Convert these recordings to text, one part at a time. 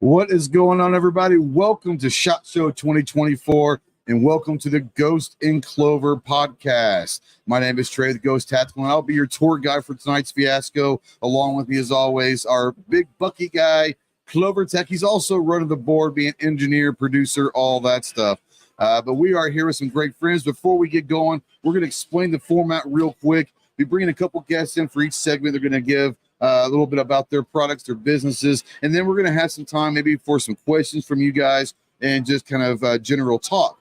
What is going on, everybody? Welcome to SHOT Show 2024, and welcome to the Ghost Clover Podcast. My name is Trey, the Ghost Tactical, and I'll be your tour guide for tonight's fiasco. Along with me, as always, our big Bucky guy, CloverTac. He's also running the board, being engineer, producer, all that stuff. But we are here with some great friends. Before we get going, we're going to explain the format real quick. We're bringing a couple guests in for each segment. They're going to give a little bit about their products, their businesses, and then we're going to have some time maybe for some questions from you guys and just kind of general talk.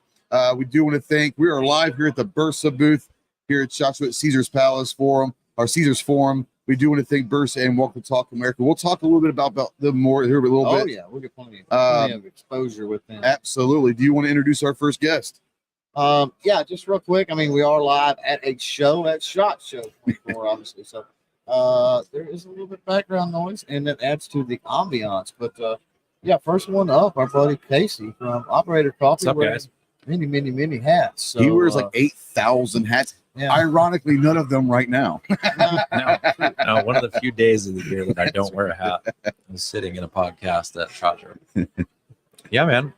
We do want to thank, we are live here at the Bersa booth here at SHOT Show at Caesars Palace Forum, or Caesars Forum. We do want to thank Bersa and Welcome to Talk America. We'll talk a little bit about them more here a little bit. Oh, yeah, we'll get plenty of exposure with them. Absolutely. Do you want to introduce our first guest? Yeah, just real quick. I mean, we are live at a show at SHOT Show 24, obviously. So there is a little bit of background noise, and that adds to the ambiance. But yeah, first one up, our buddy Casey from Operator Coffee. What's up, guys? Many hats. So, he wears like 8,000 hats. Yeah. Ironically, none of them right now. No, one of the few days of the year that I don't wear a hat is sitting in a podcast at SHOT Show. Yeah, man.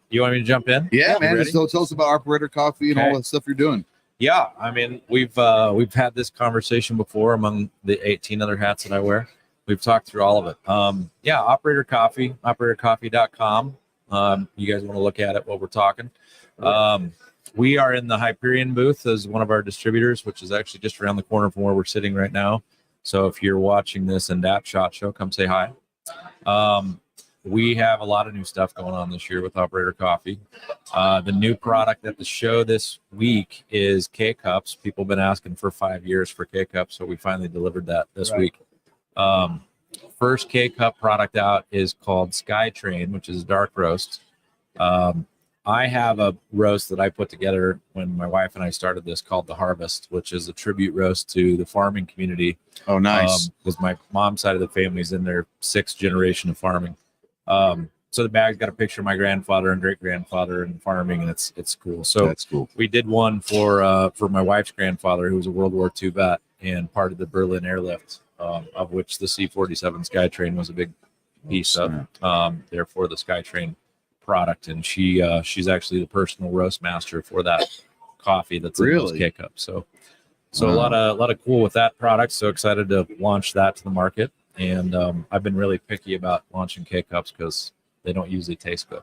You want me to jump in? Yeah, man. Ready? So tell us about Operator Coffee and all that stuff you're doing. Yeah, I mean, we've had this conversation before among the 18 other hats that I wear. We've talked through all of it. Yeah, Operator Coffee, operatorcoffee.com. You guys want to look at it while we're talking. We are in the Hyperion booth as one of our distributors, which is actually just around the corner from where we're sitting right now. So if you're watching this and at SHOT Show, come say hi. We have a lot of new stuff going on this year with Operator Coffee. The new product at the show this week is K-Cups. People have been asking for 5 years for K-Cups, so we finally delivered that this week. First K-Cup product out is called Skytrain, which is dark roast. I have a roast that I put together when my wife and I started this called The Harvest, which is a tribute roast to the farming community. Oh, nice. Because my mom's side of the family is in their 6th generation of farming. So the bag's got a picture of my grandfather and great grandfather and farming, and it's cool. So that's cool. We did one for my wife's grandfather, who was a World War II vet and part of the Berlin airlift, of which the C-47 Skytrain was a big piece of. Therefore, the Skytrain product, and she's actually the personal roast master for that coffee that's in those K-Cups. So a lot of cool with that product. So excited to launch that to the market. And I've been really picky about launching K-Cups because they don't usually taste good.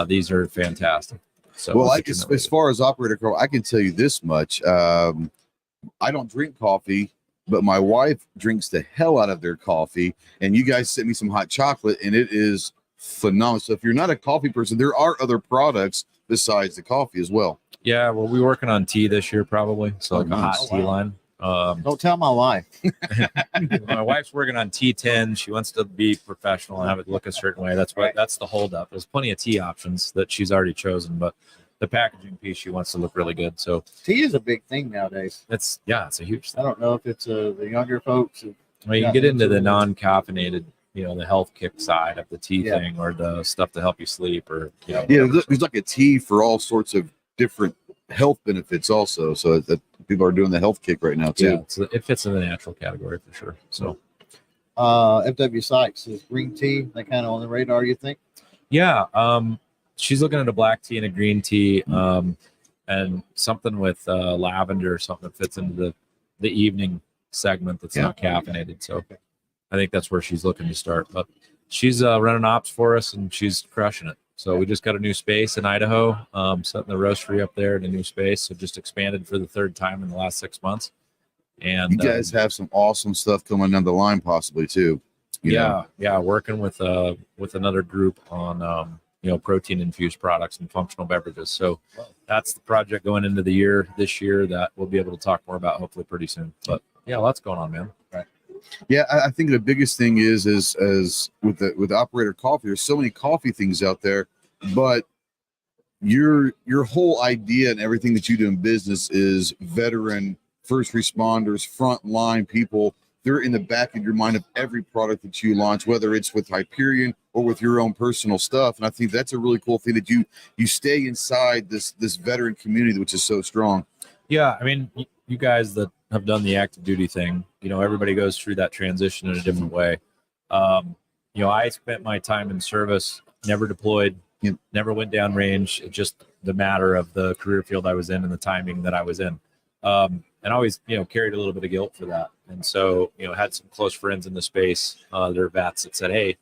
These are fantastic. So well, as far as Operator Coffee, I can tell you this much. I don't drink coffee, but my wife drinks the hell out of their coffee. And you guys sent me some hot chocolate, and it is phenomenal. So if you're not a coffee person, there are other products besides the coffee as well. Yeah, well, we're working on tea this year probably. So like a hot tea line. Don't tell my wife. My wife's working on T10. She wants to be professional and have it look a certain way. That's the holdup. There's plenty of tea options that she's already chosen, but the packaging piece, she wants to look really good. So tea is a big thing nowadays. It's a huge thing. I don't know if it's the younger folks. Well, you can get into the non-caffeinated, the health kick side of the tea thing, or the stuff to help you sleep, or there's like a tea for all sorts of different health benefits also, so that people are doing the health kick right now too. So it fits in the natural category for sure. So FW Sykes is green tea, that kind of on the radar, you think? She's looking at a black tea and a green tea, and something with lavender or something that fits into the evening segment that's not caffeinated. So I think that's where she's looking to start, but she's running ops for us and she's crushing it. So we just got a new space in Idaho, setting the roastery up there in a new space. So just expanded for the 3rd time in the last 6 months. And you guys have some awesome stuff coming down the line possibly too. Working with another group on protein infused products and functional beverages. So that's the project going into this year that we'll be able to talk more about hopefully pretty soon. But yeah, lots going on, man. Right. Yeah, I think the biggest thing is with Operator Coffee, there's so many coffee things out there, but your whole idea and everything that you do in business is veteran, first responders, frontline people. They're in the back of your mind of every product that you launch, whether it's with Hyperion or with your own personal stuff. And I think that's a really cool thing that you stay inside this veteran community, which is so strong. Yeah, I mean, you guys that have done the active duty thing, everybody goes through that transition in a different way. I spent my time in service, never deployed, never went down range. It's just the matter of the career field I was in and the timing that I was in. And always, carried a little bit of guilt for that. And so, had some close friends in the space, they're vets that said, hey,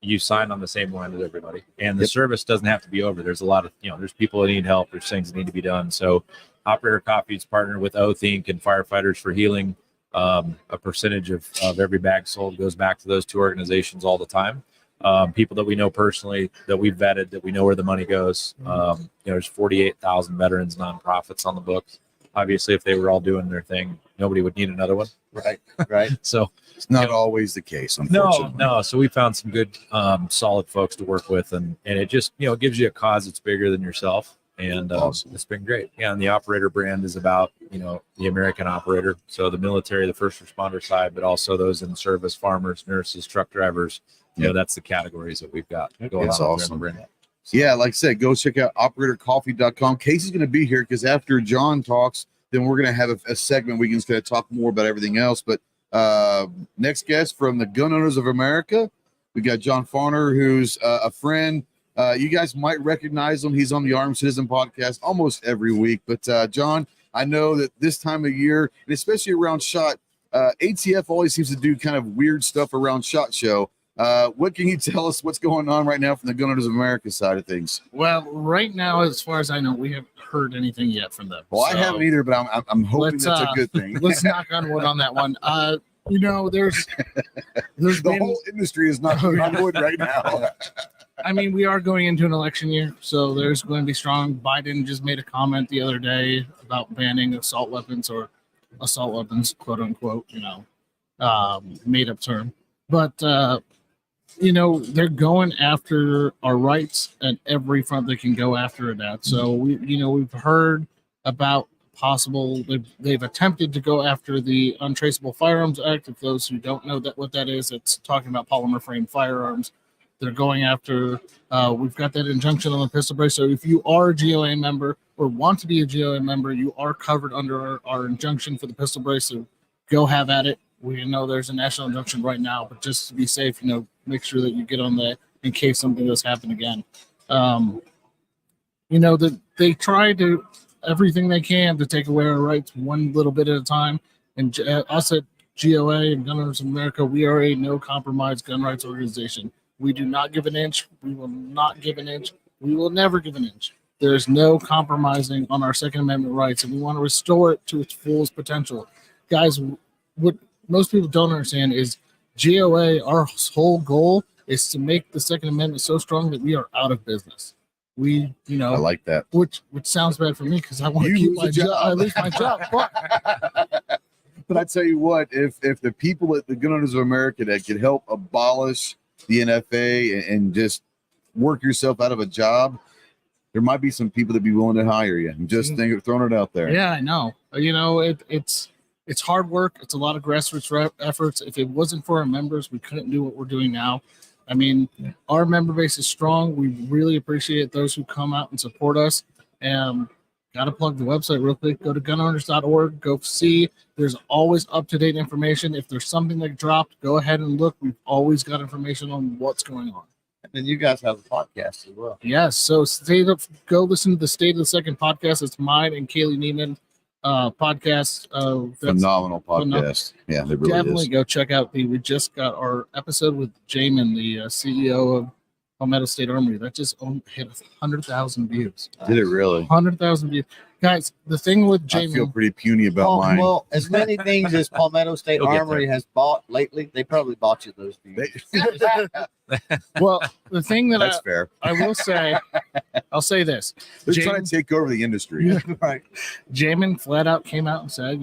you signed on the same line as everybody. And the service doesn't have to be over. There's a lot of, there's people that need help. There's things that need to be done. So Operator Coffee's partnered with Oath Inc. and Firefighters for Healing. A percentage of every bag sold goes back to those two organizations all the time. People that we know personally, that we've vetted, that we know where the money goes. There's 48,000 veterans nonprofits on the books. Obviously, if they were all doing their thing, nobody would need another one. Right. So it's not always the case, unfortunately. No. So we found some good, solid folks to work with, and it just it gives you a cause that's bigger than yourself, and awesome. It's been great. Yeah, and the Operator brand is about the American operator, so the military, the first responder side, but also those in service, farmers, nurses, truck drivers. That's the categories that we've got going It's on. awesome. Yeah, like I said, go check out operatorcoffee.com. Casey's going to be here because after John talks, then we're going to have a segment we can just kind of talk more about everything else. But next guest from the Gun Owners of America, we got John Farner, who's a friend. You guys might recognize him. He's on the Armed Citizen podcast almost every week. But John, I know that this time of year, and especially around SHOT, ATF always seems to do kind of weird stuff around SHOT Show. What can you tell us what's going on right now from the Gun Owners of America side of things? Well, right now, as far as I know, we haven't heard anything yet from them. Well, I haven't either, but I'm hoping that's a good thing. Let's knock on wood on that one. There's the whole industry is not on wood right now. I mean, we are going into an election year, so there's going to be strong. Biden just made a comment the other day about banning assault weapons, quote unquote, made up term. But they're going after our rights at every front they can go after it at. So we've heard about possible. They've attempted to go after the Untraceable Firearms Act. If those who don't know what that is, it's talking about polymer frame firearms. They're going after. We've got that injunction on the pistol brace. So if you are a GOA member or want to be a GOA member, you are covered under our injunction for the pistol brace. So go have at it. We know there's a national injunction right now, but just to be safe, make sure that you get on that in case something does happen again. They try to everything they can to take away our rights one little bit at a time. And us at GOA and Gun Owners of America, we are a no compromise gun rights organization. We do not give an inch. We will not give an inch. We will never give an inch. There's no compromising on our Second Amendment rights, and we want to restore it to its fullest potential. Guys, what most people don't understand is GOA, our whole goal is to make the Second Amendment so strong that we are out of business. I like that. Which sounds bad for me because I want to keep my job. I lose my job. But I tell you what, if the people at the Gun Owners of America that could help abolish the NFA and just work yourself out of a job, there might be some people that be willing to hire you. I'm just throwing it out there. Yeah, I know. It's hard work. It's a lot of grassroots efforts. If it wasn't for our members, we couldn't do what we're doing now. I mean, our member base is strong. We really appreciate those who come out and support us. Got to plug the website real quick. Go to gunowners.org. Go see. There's always up-to-date information. If there's something that dropped, go ahead and look. We've always got information on what's going on. And you guys have a podcast as well. Yes. So go listen to the State of the Second podcast. It's mine and Kaylee Neiman podcast. Phenomenal podcast. Yeah, it really definitely is. Go check out we just got our episode with Jamin, the CEO of Palmetto State Armory. That just hit 100,000 views. Did it really? 100,000 views. Guys, the thing with Jamin, I feel pretty puny about mine. Well, as many things as Palmetto State Armory has bought lately, they probably bought you those views. Well, the thing that That's fair. I will say, I'll say this. They're trying to take over the industry. Yeah, right. Jamin flat out came out and said,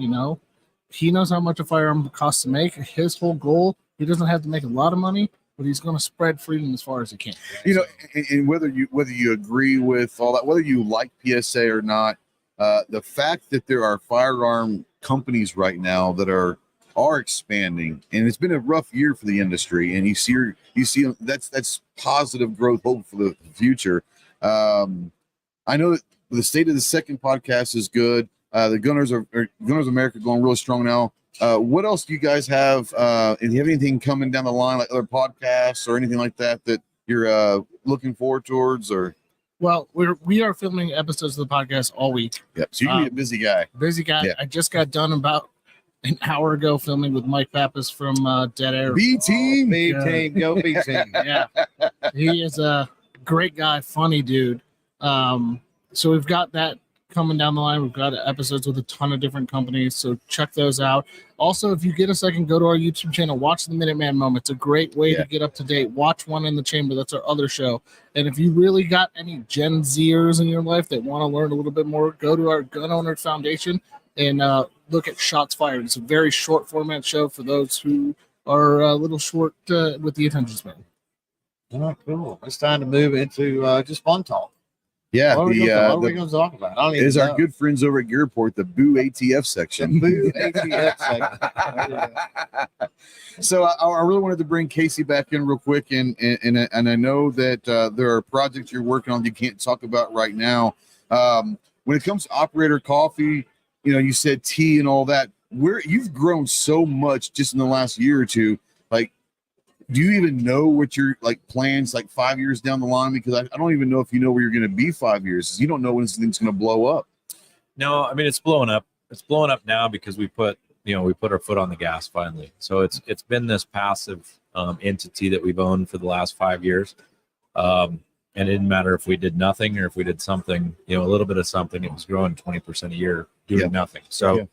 he knows how much a firearm costs to make. His whole goal, he doesn't have to make a lot of money, but he's going to spread freedom as far as he can. And whether you agree with all that, whether you like PSA or not, the fact that there are firearm companies right now that are expanding, and it's been a rough year for the industry, and you see that's positive growth hope for the future. I know that the State of the Second podcast is good. the Gunners America going real strong now. What else do you guys have? And do you have anything coming down the line, like other podcasts or anything like that you're looking forward towards? Or Well, we are filming episodes of the podcast all week. yeah, so you're gonna be a busy guy. Busy guy. Yeah. I just got done about an hour ago filming with Mike Pappas from Dead Air. B team. B team, go B team. Yeah, he is a great guy, funny dude. So we've got that coming down the line. We've got episodes with a ton of different companies, so check those out. Also, if you get a second, go to our YouTube channel, watch the Minuteman Moment. It's a great way to get up to date. Watch One in the Chamber. That's our other show. And if you really got any Gen Zers in your life that want to learn a little bit more, go to our Gun Owner Foundation and look at Shots Fired. It's a very short format show for those who are a little short with the attention span. Oh, cool. It's time to move into just fun talk. Yeah, What are we going to talk about? I don't even is know. our good friends over at Gearport, the Boo ATF section. Boo ATF segment. So I really wanted to bring Casey back in real quick, and I know that there are projects you're working on that you can't talk about right now. When it comes to Operator Coffee, you said tea and all that. You've grown so much just in the last year or two. Like, do you even know what your plans 5 years down the line? Because I don't even know if you know where you're going to be 5 years. You don't know when something's going to blow up. No, I mean, it's blowing up. It's blowing up now because we put our foot on the gas finally. So it's been this passive entity that we've owned for the last 5 years. And it didn't matter if we did nothing or if we did something, a little bit of something. It was growing 20% a year doing nothing. So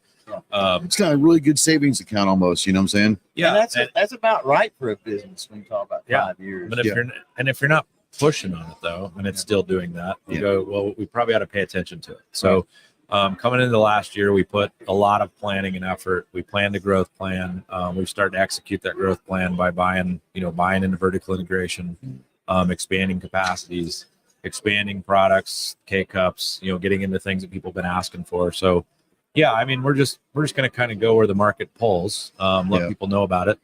it's kind of a really good savings account almost. You know what I'm saying? Yeah, And that's about right for a business when you talk about 5 years. But if you're not pushing on it though, and it's still doing that, you go, well, we probably ought to pay attention to it. So coming into last year, we put a lot of planning and effort. We planned a growth plan. We've started to execute that growth plan by buying into vertical integration, expanding capacities, expanding products, K-cups, getting into things that people have been asking for. So yeah, I mean, we're just going to kind of go where the market pulls, let people know about it.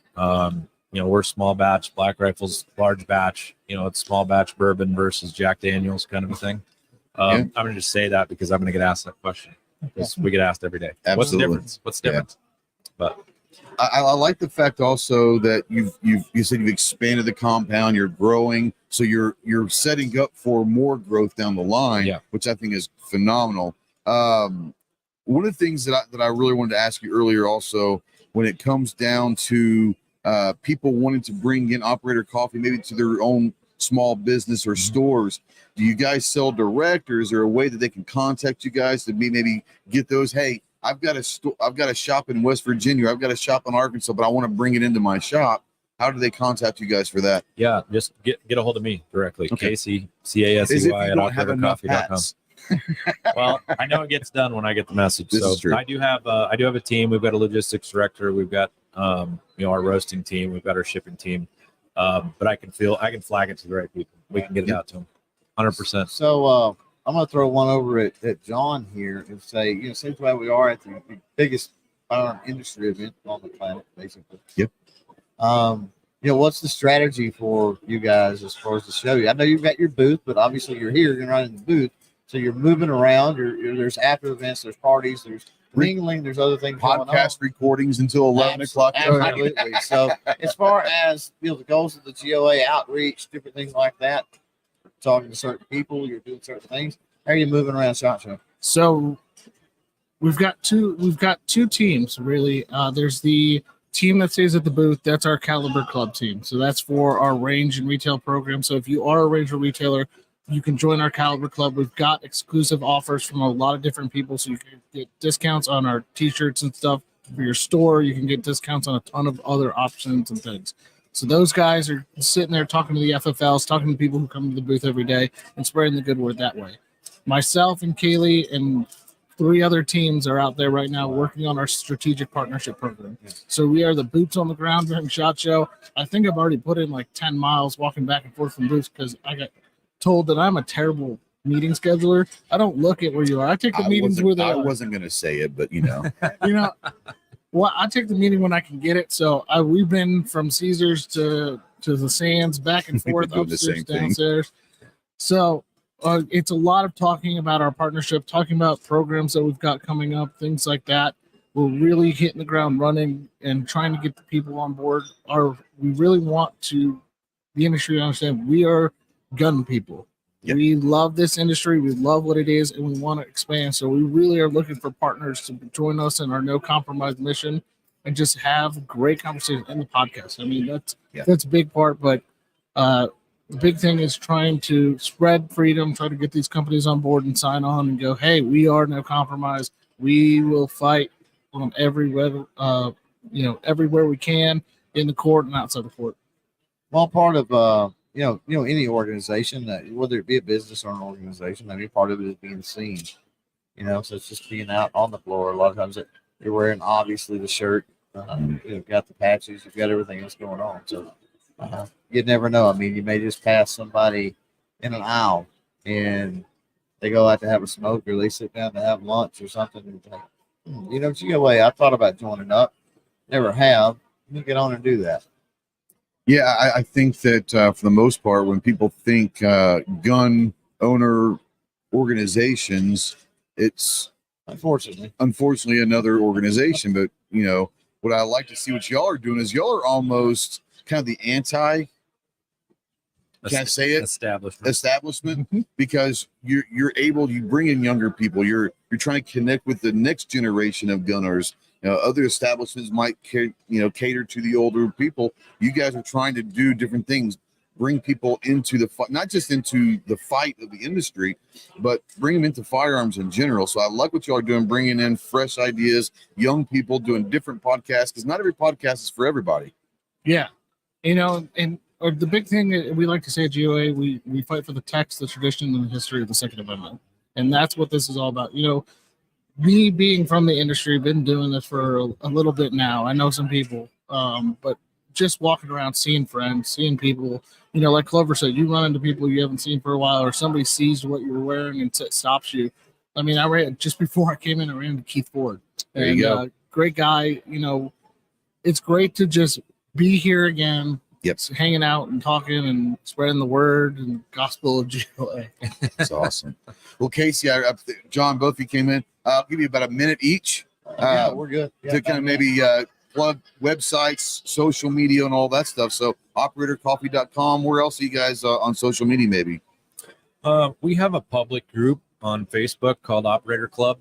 We're small batch, Black Rifle's large batch, it's small batch bourbon versus Jack Daniels kind of a thing. I'm going to just say that because I'm going to get asked that question. Because we get asked every day. Absolutely. What's the difference? But I like the fact also that you said you've expanded the compound, you're growing, so you're setting up for more growth down the line, which I think is phenomenal. One of the things that I really wanted to ask you earlier also, when it comes down to people wanting to bring in Operator Coffee maybe to their own small business or stores, do you guys sell direct, or is there a way that they can contact you guys to maybe get those? Hey, I've got a shop in West Virginia, I've got a shop in Arkansas, but I want to bring it into my shop. How do they contact you guys for that? Yeah, just get a hold of me directly. Okay. Casey, CASEY at operatorcoffee.com. Well, I know it gets done when I get the message. This is true. I do have a team. We've got a logistics director. We've got our roasting team. We've got our shipping team. But I can flag it to the right people. We can get it out to them. 100%. So I'm going to throw one over at John here and say, since we are at the biggest firearm industry event on the planet, basically. Yep. What's the strategy for you guys as far as the show? I know you've got your booth, but obviously you're here, you're running the booth. So you're moving around. There's after events, there's parties, there's mingling, there's other things going on. Podcast recordings until 11 o'clock. Absolutely. So as far as the goals of the GOA outreach, different things like that, talking to certain people, you're doing certain things. How are you moving around SHOT Show? So we've got two teams really. There's the team that stays at the booth. That's our Caliber Club team. So that's for our range and retail program. So if you are a range or retailer, you can join our Caliber Club. We've got exclusive offers from a lot of different people, so you can get discounts on our T-shirts and stuff for your store. You can get discounts on a ton of other options and things. So those guys are sitting there talking to the FFLs, talking to people who come to the booth every day, and spreading the good word that way. Myself and Kaylee and 3 other teams are out there right now working on our strategic partnership program. So we are the boots on the ground during SHOT Show. I think I've already put in 10 miles walking back and forth from booths because I got told that I'm a terrible meeting scheduler. I don't look at where you are. I take the meetings where they are. I wasn't going to say it, but well, I take the meeting when I can get it. So we've been from Caesars to the Sands, back and forth, doing the upstairs, same thing. downstairs. So it's a lot of talking about our partnership, talking about programs that we've got coming up, things like that. We're really hitting the ground running and trying to get the people on board. We really want the industry to understand we are gun people. Yep. We love this industry. We love what it is, and we want to expand. So we really are looking for partners to join us in our no compromise mission and just have great conversation in the podcast. I mean, that's a big part, but the big thing is trying to spread freedom, try to get these companies on board and sign on and go, hey, we are no compromise. We will fight on everywhere we can, in the court and outside the court. Well, part of any organization, that whether it be a business or an organization, I mean, part of it is being seen. So it's just being out on the floor. A lot of times you're wearing obviously the shirt, you've got the patches, you've got everything else going on. So you never know. I mean, you may just pass somebody in an aisle and they go out to have a smoke, or they sit down to have lunch or something. And think, GOA, I thought about joining up, never have. You get on and do that. Yeah, I think that for the most part, when people think gun owner organizations, it's unfortunately another organization. But what I like to see what y'all are doing is y'all are almost kind of the anti. Can I say it? Establishment, because you bring in younger people. You're trying to connect with the next generation of gunners. Other establishments might cater to the older people. You guys are trying to do different things, bring people into the fight, not just into the fight of the industry, but bring them into firearms in general. So I like what y'all are doing, bringing in fresh ideas, young people doing different podcasts, because not every podcast is for everybody. Yeah, or the big thing we like to say at GOA, we fight for the text, the tradition, and the history of the Second Amendment. And that's what this is all about. Me being from the industry, been doing this for a little bit now. I know some people, but just walking around, seeing friends, seeing people, like Clover said, you run into people you haven't seen for a while, or somebody sees what you're wearing and stops you. I mean, I ran just before I came in, I ran into Keith Ford. There you go. Great guy. It's great to just be here again. Yep. Hanging out and talking and spreading the word and gospel of GOA. That's awesome. Well, Casey, John, both of you came in. I'll give you about a minute each. Yeah, we're good. To kind of maybe plug websites, social media, and all that stuff. So, operatorcoffee.com. Where else are you guys on social media, maybe? We have a public group on Facebook called Operator Club.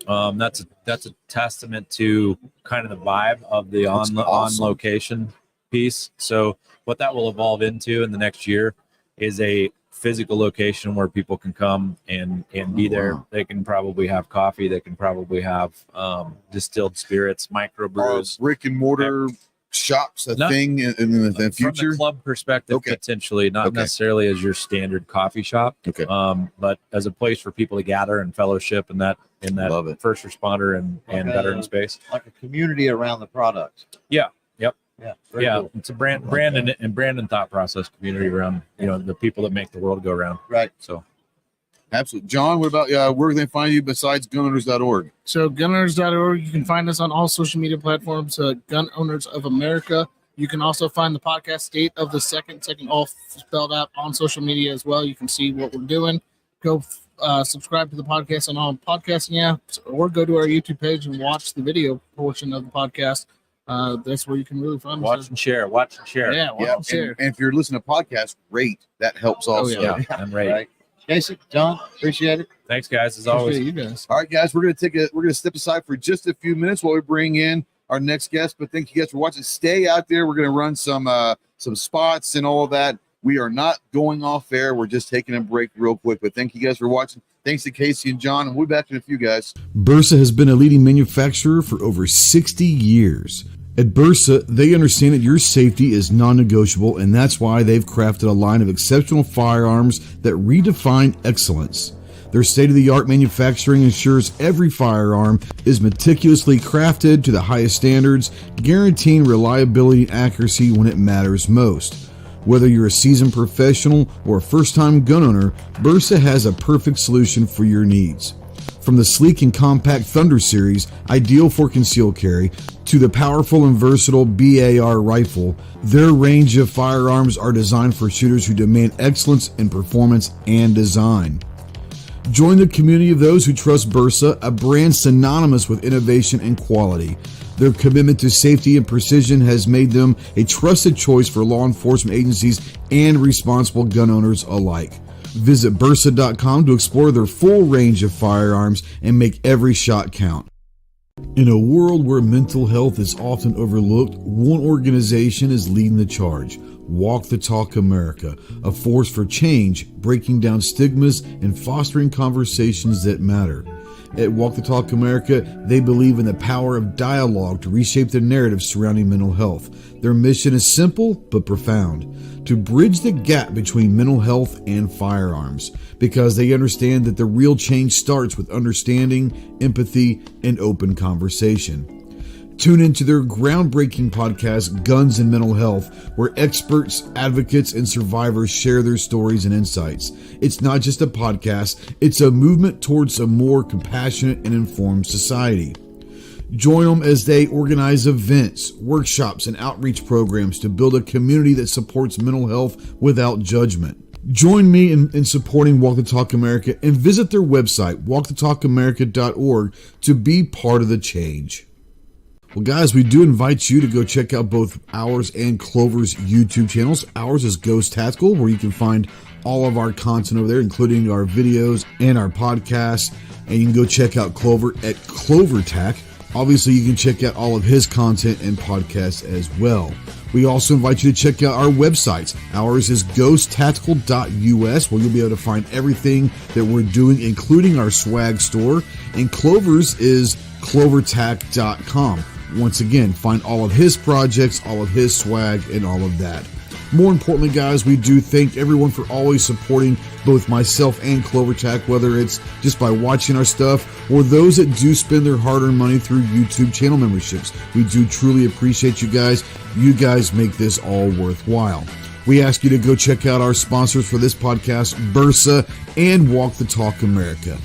That's a testament to kind of the vibe of the on location piece. So what that will evolve into in the next year is a physical location where people can come and be there. They can probably have coffee. They can probably have distilled spirits, microbrews. Brick and mortar shops, thing in the future? From the club perspective, potentially, not necessarily as your standard coffee shop. Okay. But as a place for people to gather and fellowship in that first responder and veteran space. Like a community around the product. Yeah. Yeah. Cool. It's a brand thought process community around the people that make the world go round. Right. So absolutely. John, what about where can they find you besides gunowners.org? So gunowners.org, you can find us on all social media platforms, Gun Owners of America. You can also find the podcast State of the Second all spelled out on social media as well. You can see what we're doing. Go subscribe to the podcast on all podcasting apps, or go to our YouTube page and watch the video portion of the podcast. That's where you can really find watch and share. Yeah, watch and share. And if you're listening to podcasts, rate. That helps also. And rate. Right. Casey, John, appreciate it. Thanks, guys. As always, you guys. All right, guys, we're gonna step aside for just a few minutes while we bring in our next guest. But thank you guys for watching. Stay out there. We're gonna run some spots and all of that. We are not going off air. We're just taking a break real quick. But thank you guys for watching. Thanks to Casey and John, and we'll be back in a few, guys. Bersa has been a leading manufacturer for over 60 years. At Bersa, they understand that your safety is non-negotiable, and that's why they've crafted a line of exceptional firearms that redefine excellence. Their state-of-the-art manufacturing ensures every firearm is meticulously crafted to the highest standards, guaranteeing reliability and accuracy when it matters most. Whether you're a seasoned professional or a first-time gun owner, Bersa has a perfect solution for your needs. From the sleek and compact Thunder series, ideal for concealed carry, to the powerful and versatile BAR rifle, their range of firearms are designed for shooters who demand excellence in performance and design. Join the community of those who trust Bersa, a brand synonymous with innovation and quality. Their commitment to safety and precision has made them a trusted choice for law enforcement agencies and responsible gun owners alike. Visit Bersa.com to explore their full range of firearms and make every shot count. In a world where mental health is often overlooked, one organization is leading the charge. Walk the Talk America, a force for change, breaking down stigmas and fostering conversations that matter. At Walk the Talk America, they believe in the power of dialogue to reshape the narrative surrounding mental health. Their mission is simple but profound: to bridge the gap between mental health and firearms, because they understand that the real change starts with understanding, empathy, and open conversation. Tune into their groundbreaking podcast, Guns and Mental Health, where experts, advocates, and survivors share their stories and insights. It's not just a podcast, it's a movement towards a more compassionate and informed society. Join them as they organize events, workshops, and outreach programs to build a community that supports mental health without judgment. Join me in supporting Walk the Talk America and visit their website, walkthetalkamerica.org, to be part of the change. Well, guys, we do invite you to go check out both ours and Clover's YouTube channels. Ours is Ghost Tactical, where you can find all of our content over there, including our videos and our podcasts. And you can go check out Clover at CloverTac. Obviously, you can check out all of his content and podcasts as well. We also invite you to check out our websites. Ours is ghosttactical.us, where you'll be able to find everything that we're doing, including our swag store. And Clover's is clovertac.com. Once again, find all of his projects, all of his swag, and all of that. More importantly, guys, we do thank everyone for always supporting both myself and CloverTac, whether it's just by watching our stuff or those that do spend their hard-earned money through YouTube channel memberships. We do truly appreciate you guys. You guys make this all worthwhile. We ask you to go check out our sponsors for this podcast, Bersa and Walk the Talk America.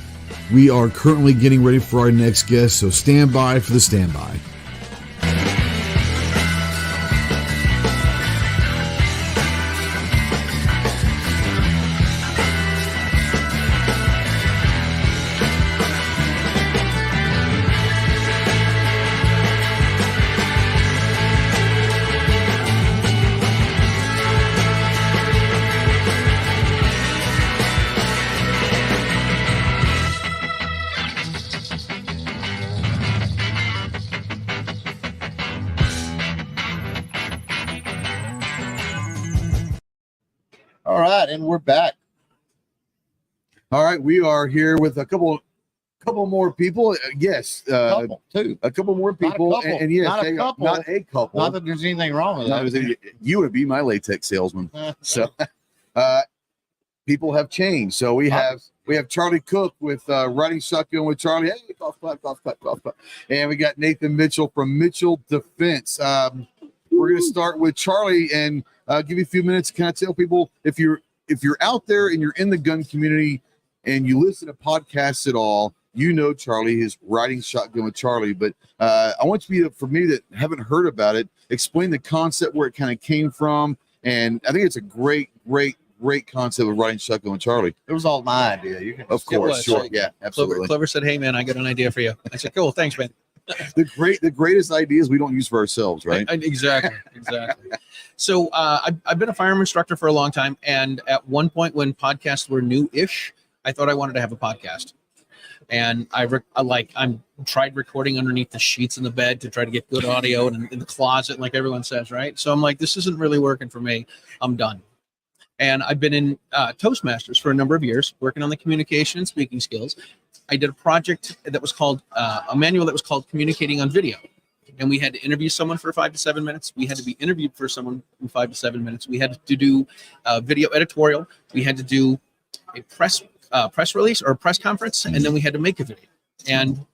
We are currently getting ready for our next guest, so stand by for the standby. All right, and we're back. All right, we are here with a couple more people. Yes, Two. a couple more people, Not a couple. and yes, Not a couple. not a couple. Not that there's anything wrong with No, that. you would be my latex salesman. So, people have changed. So we have Charlie Cook with Riding Shotgun with Charlie. Hey, golf clap. And we got Nathan Mitchell from Mitchell Defense. We're going to start with Charlie and give you a few minutes to kind of tell people, if you're out there and you're in the gun community and you listen to podcasts at all, you know Charlie is Riding Shotgun with Charlie. But I want you to, for me that haven't heard about it, explain the concept, where it kind of came from. And I think it's a great concept of Riding Shotgun with Charlie. It was all my idea. You can Of course, was. sure. Yeah, absolutely. Clover said, "Hey man, I got an idea for you." I said, "Cool, thanks, man." The greatest ideas we don't use for ourselves, right? Exactly. So I've been a firearm instructor for a long time, and at one point when podcasts were new-ish, I thought I wanted to have a podcast. And I tried recording underneath the sheets in the bed to try to get good audio, and in the closet, like everyone says, right? So I'm like, this isn't really working for me. I'm done. And I've been in Toastmasters for a number of years, working on the communication and speaking skills. I did a project that was called a manual that was called Communicating on Video. And we had to interview someone for 5 to 7 minutes. We had to be interviewed for someone in 5 to 7 minutes. We had to do a video editorial. We had to do a press release or a press conference, and then we had to make a video. And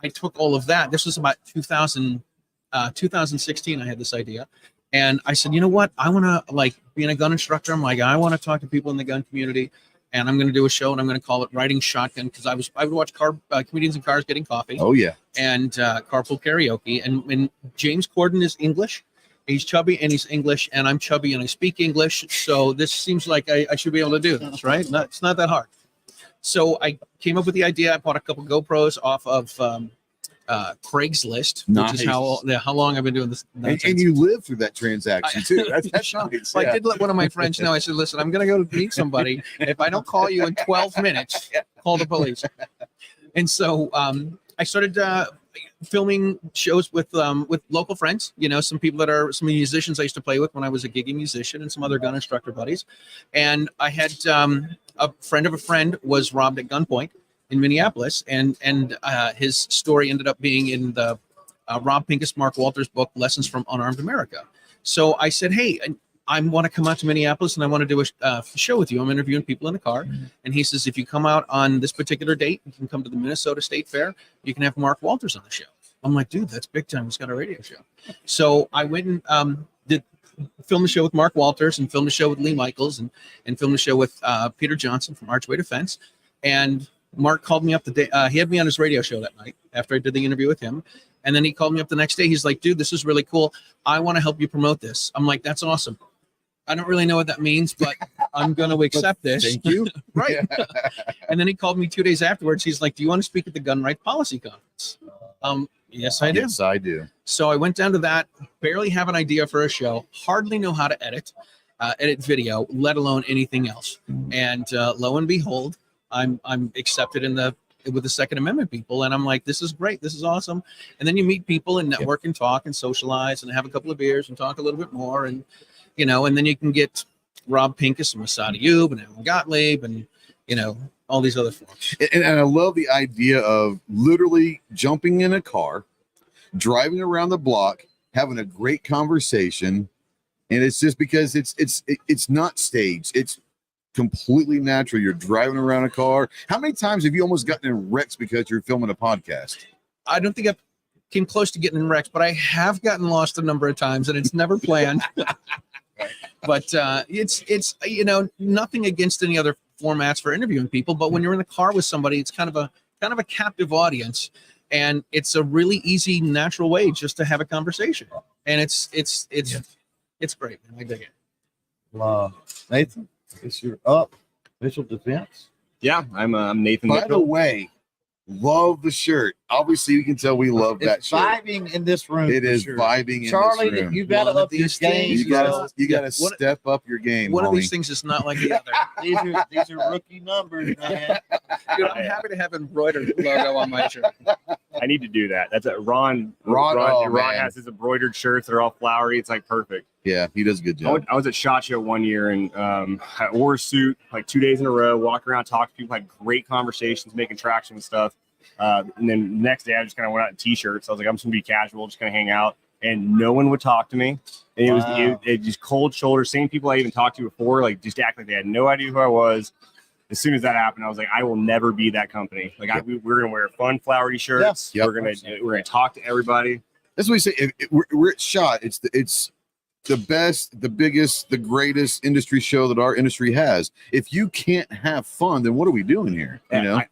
I took all of that. This was about 2016. I had this idea. And I said, you know what? I want to, being a gun instructor, I'm like, I want to talk to people in the gun community, and I'm going to do a show, and I'm going to call it Riding Shotgun, because I would watch comedians in cars getting coffee. Oh, yeah. And carpool karaoke. And James Corden is English. He's chubby and he's English, and I'm chubby and I speak English. So this seems like I should be able to do this, right? It's not that hard. So I came up with the idea. I bought a couple GoPros off of Craigslist, which is how long I've been doing this. And you lived through that transaction too. That's nice. So I did let one of my friends know. I said, listen, I'm going to go meet somebody. If I don't call you in 12 minutes, call the police. And so I started filming shows with local friends, some people that are some musicians I used to play with when I was a gigging musician, and some other gun instructor buddies. And I had a friend of a friend was robbed at gunpoint in Minneapolis, and his story ended up being in the Rob Pincus, Mark Walters book, Lessons from Unarmed America. So I said, hey, I want to come out to Minneapolis and I want to do a show with you. I'm interviewing people in the car. And he says, if you come out on this particular date, you can come to the Minnesota State Fair. You can have Mark Walters on the show. I'm like, dude, that's big time. He's got a radio show. So I went and filmed the show with Mark Walters, and filmed the show with Lee Michaels, and filmed the show with Peter Johnson from Archway Defense. And Mark called me up the day. He had me on his radio show that night after I did the interview with him. And then he called me up the next day. He's like, dude, this is really cool. I want to help you promote this. I'm like, that's awesome. I don't really know what that means, but I'm going to accept this. Thank you. Right. And then he called me 2 days afterwards. He's like, do you want to speak at the Gun Rights Policy Conference? Yes, I do. Yes, I do. So I went down to that, barely have an idea for a show, hardly know how to edit video, let alone anything else. And lo and behold, I'm accepted with the Second Amendment people. And I'm like, this is great. This is awesome. And then you meet people and network and talk and socialize and have a couple of beers and talk a little bit more. And, and then you can get Rob Pincus and Masada Youb and Alan Gottlieb and, all these other folks. And I love the idea of literally jumping in a car, driving around the block, having a great conversation. And it's just because it's not staged. It's completely natural. You're driving around a car. How many times have you almost gotten in wrecks because you're filming a podcast? I don't think I came close to getting in wrecks, but I have gotten lost a number of times, and it's never planned. But it's nothing against any other formats for interviewing people. But when you're in the car with somebody, it's kind of a captive audience, and it's a really easy, natural way just to have a conversation. And it's great, man. I dig it. Nathan, guess you're up. Mitchell Defense. Yeah, I'm Nathan. By the way, love the shirt. Obviously, you can tell we love that shirt. Vibing in this room. It is vibing in Charlie, this room. You got to up your game. You got to step up your game. One homie. of these things is not like the other. These are rookie numbers, man. Dude, I'm happy to have embroidered logo on my shirt. I need to do that. That's a Ron has his embroidered shirts that are all flowery. It's like perfect. Yeah, he does a good job. I was at SHOT Show one year and I wore a suit like 2 days in a row, walked around, talked to people, had great conversations, making traction with stuff. And then the next day I just kind of went out in t-shirts. I was like, I'm just gonna be casual, just gonna hang out. And no one would talk to me. And it just cold shoulder. Same people I even talked to before, like just act like they had no idea who I was. As soon as that happened, I was like, I will never be that company. Like we're gonna wear fun flowery shirts. Yep. We're gonna talk to everybody. That's what we say. We're at SHOT. It's the best, the biggest, the greatest industry show that our industry has. If you can't have fun, then what are we doing here?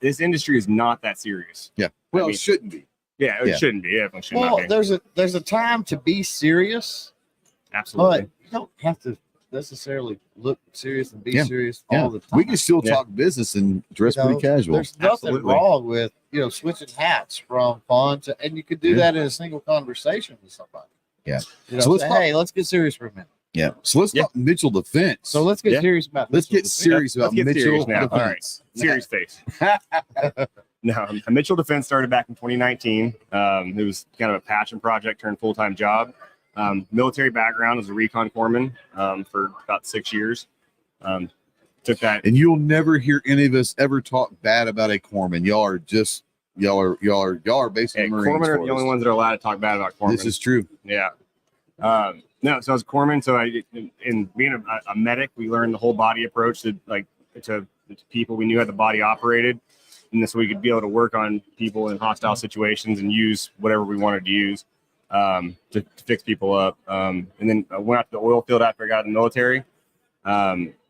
This industry is not that serious. Yeah. Well, it shouldn't be. Yeah, it shouldn't be. It definitely should not be. There's a time to be serious. Absolutely. But you don't have to necessarily look serious and be serious all the time. We can still talk business and dress pretty casual. There's nothing wrong with switching hats from fun to, and you could do that in a single conversation with somebody. Yeah. So let's get serious for a minute. Yeah. So let's talk Mitchell Defense. So let's get serious about. Let's get serious about Mitchell now. Defense. All right. Serious face. No, Mitchell Defense started back in 2019. It was kind of a passion project turned full-time job. Military background as a recon corpsman for about 6 years. Took that, and you'll never hear any of us ever talk bad about a corpsman. Y'all are basically Marines. Corpsmen are the only ones that are allowed to talk bad about corpsmen. This is true. Yeah. No, so I was a corpsman. So in being a medic, we learned the whole body approach to people we knew how the body operated. And this way we could be able to work on people in hostile situations and use whatever we wanted to use to fix people up. And then I went out to the oil field after I got in the military.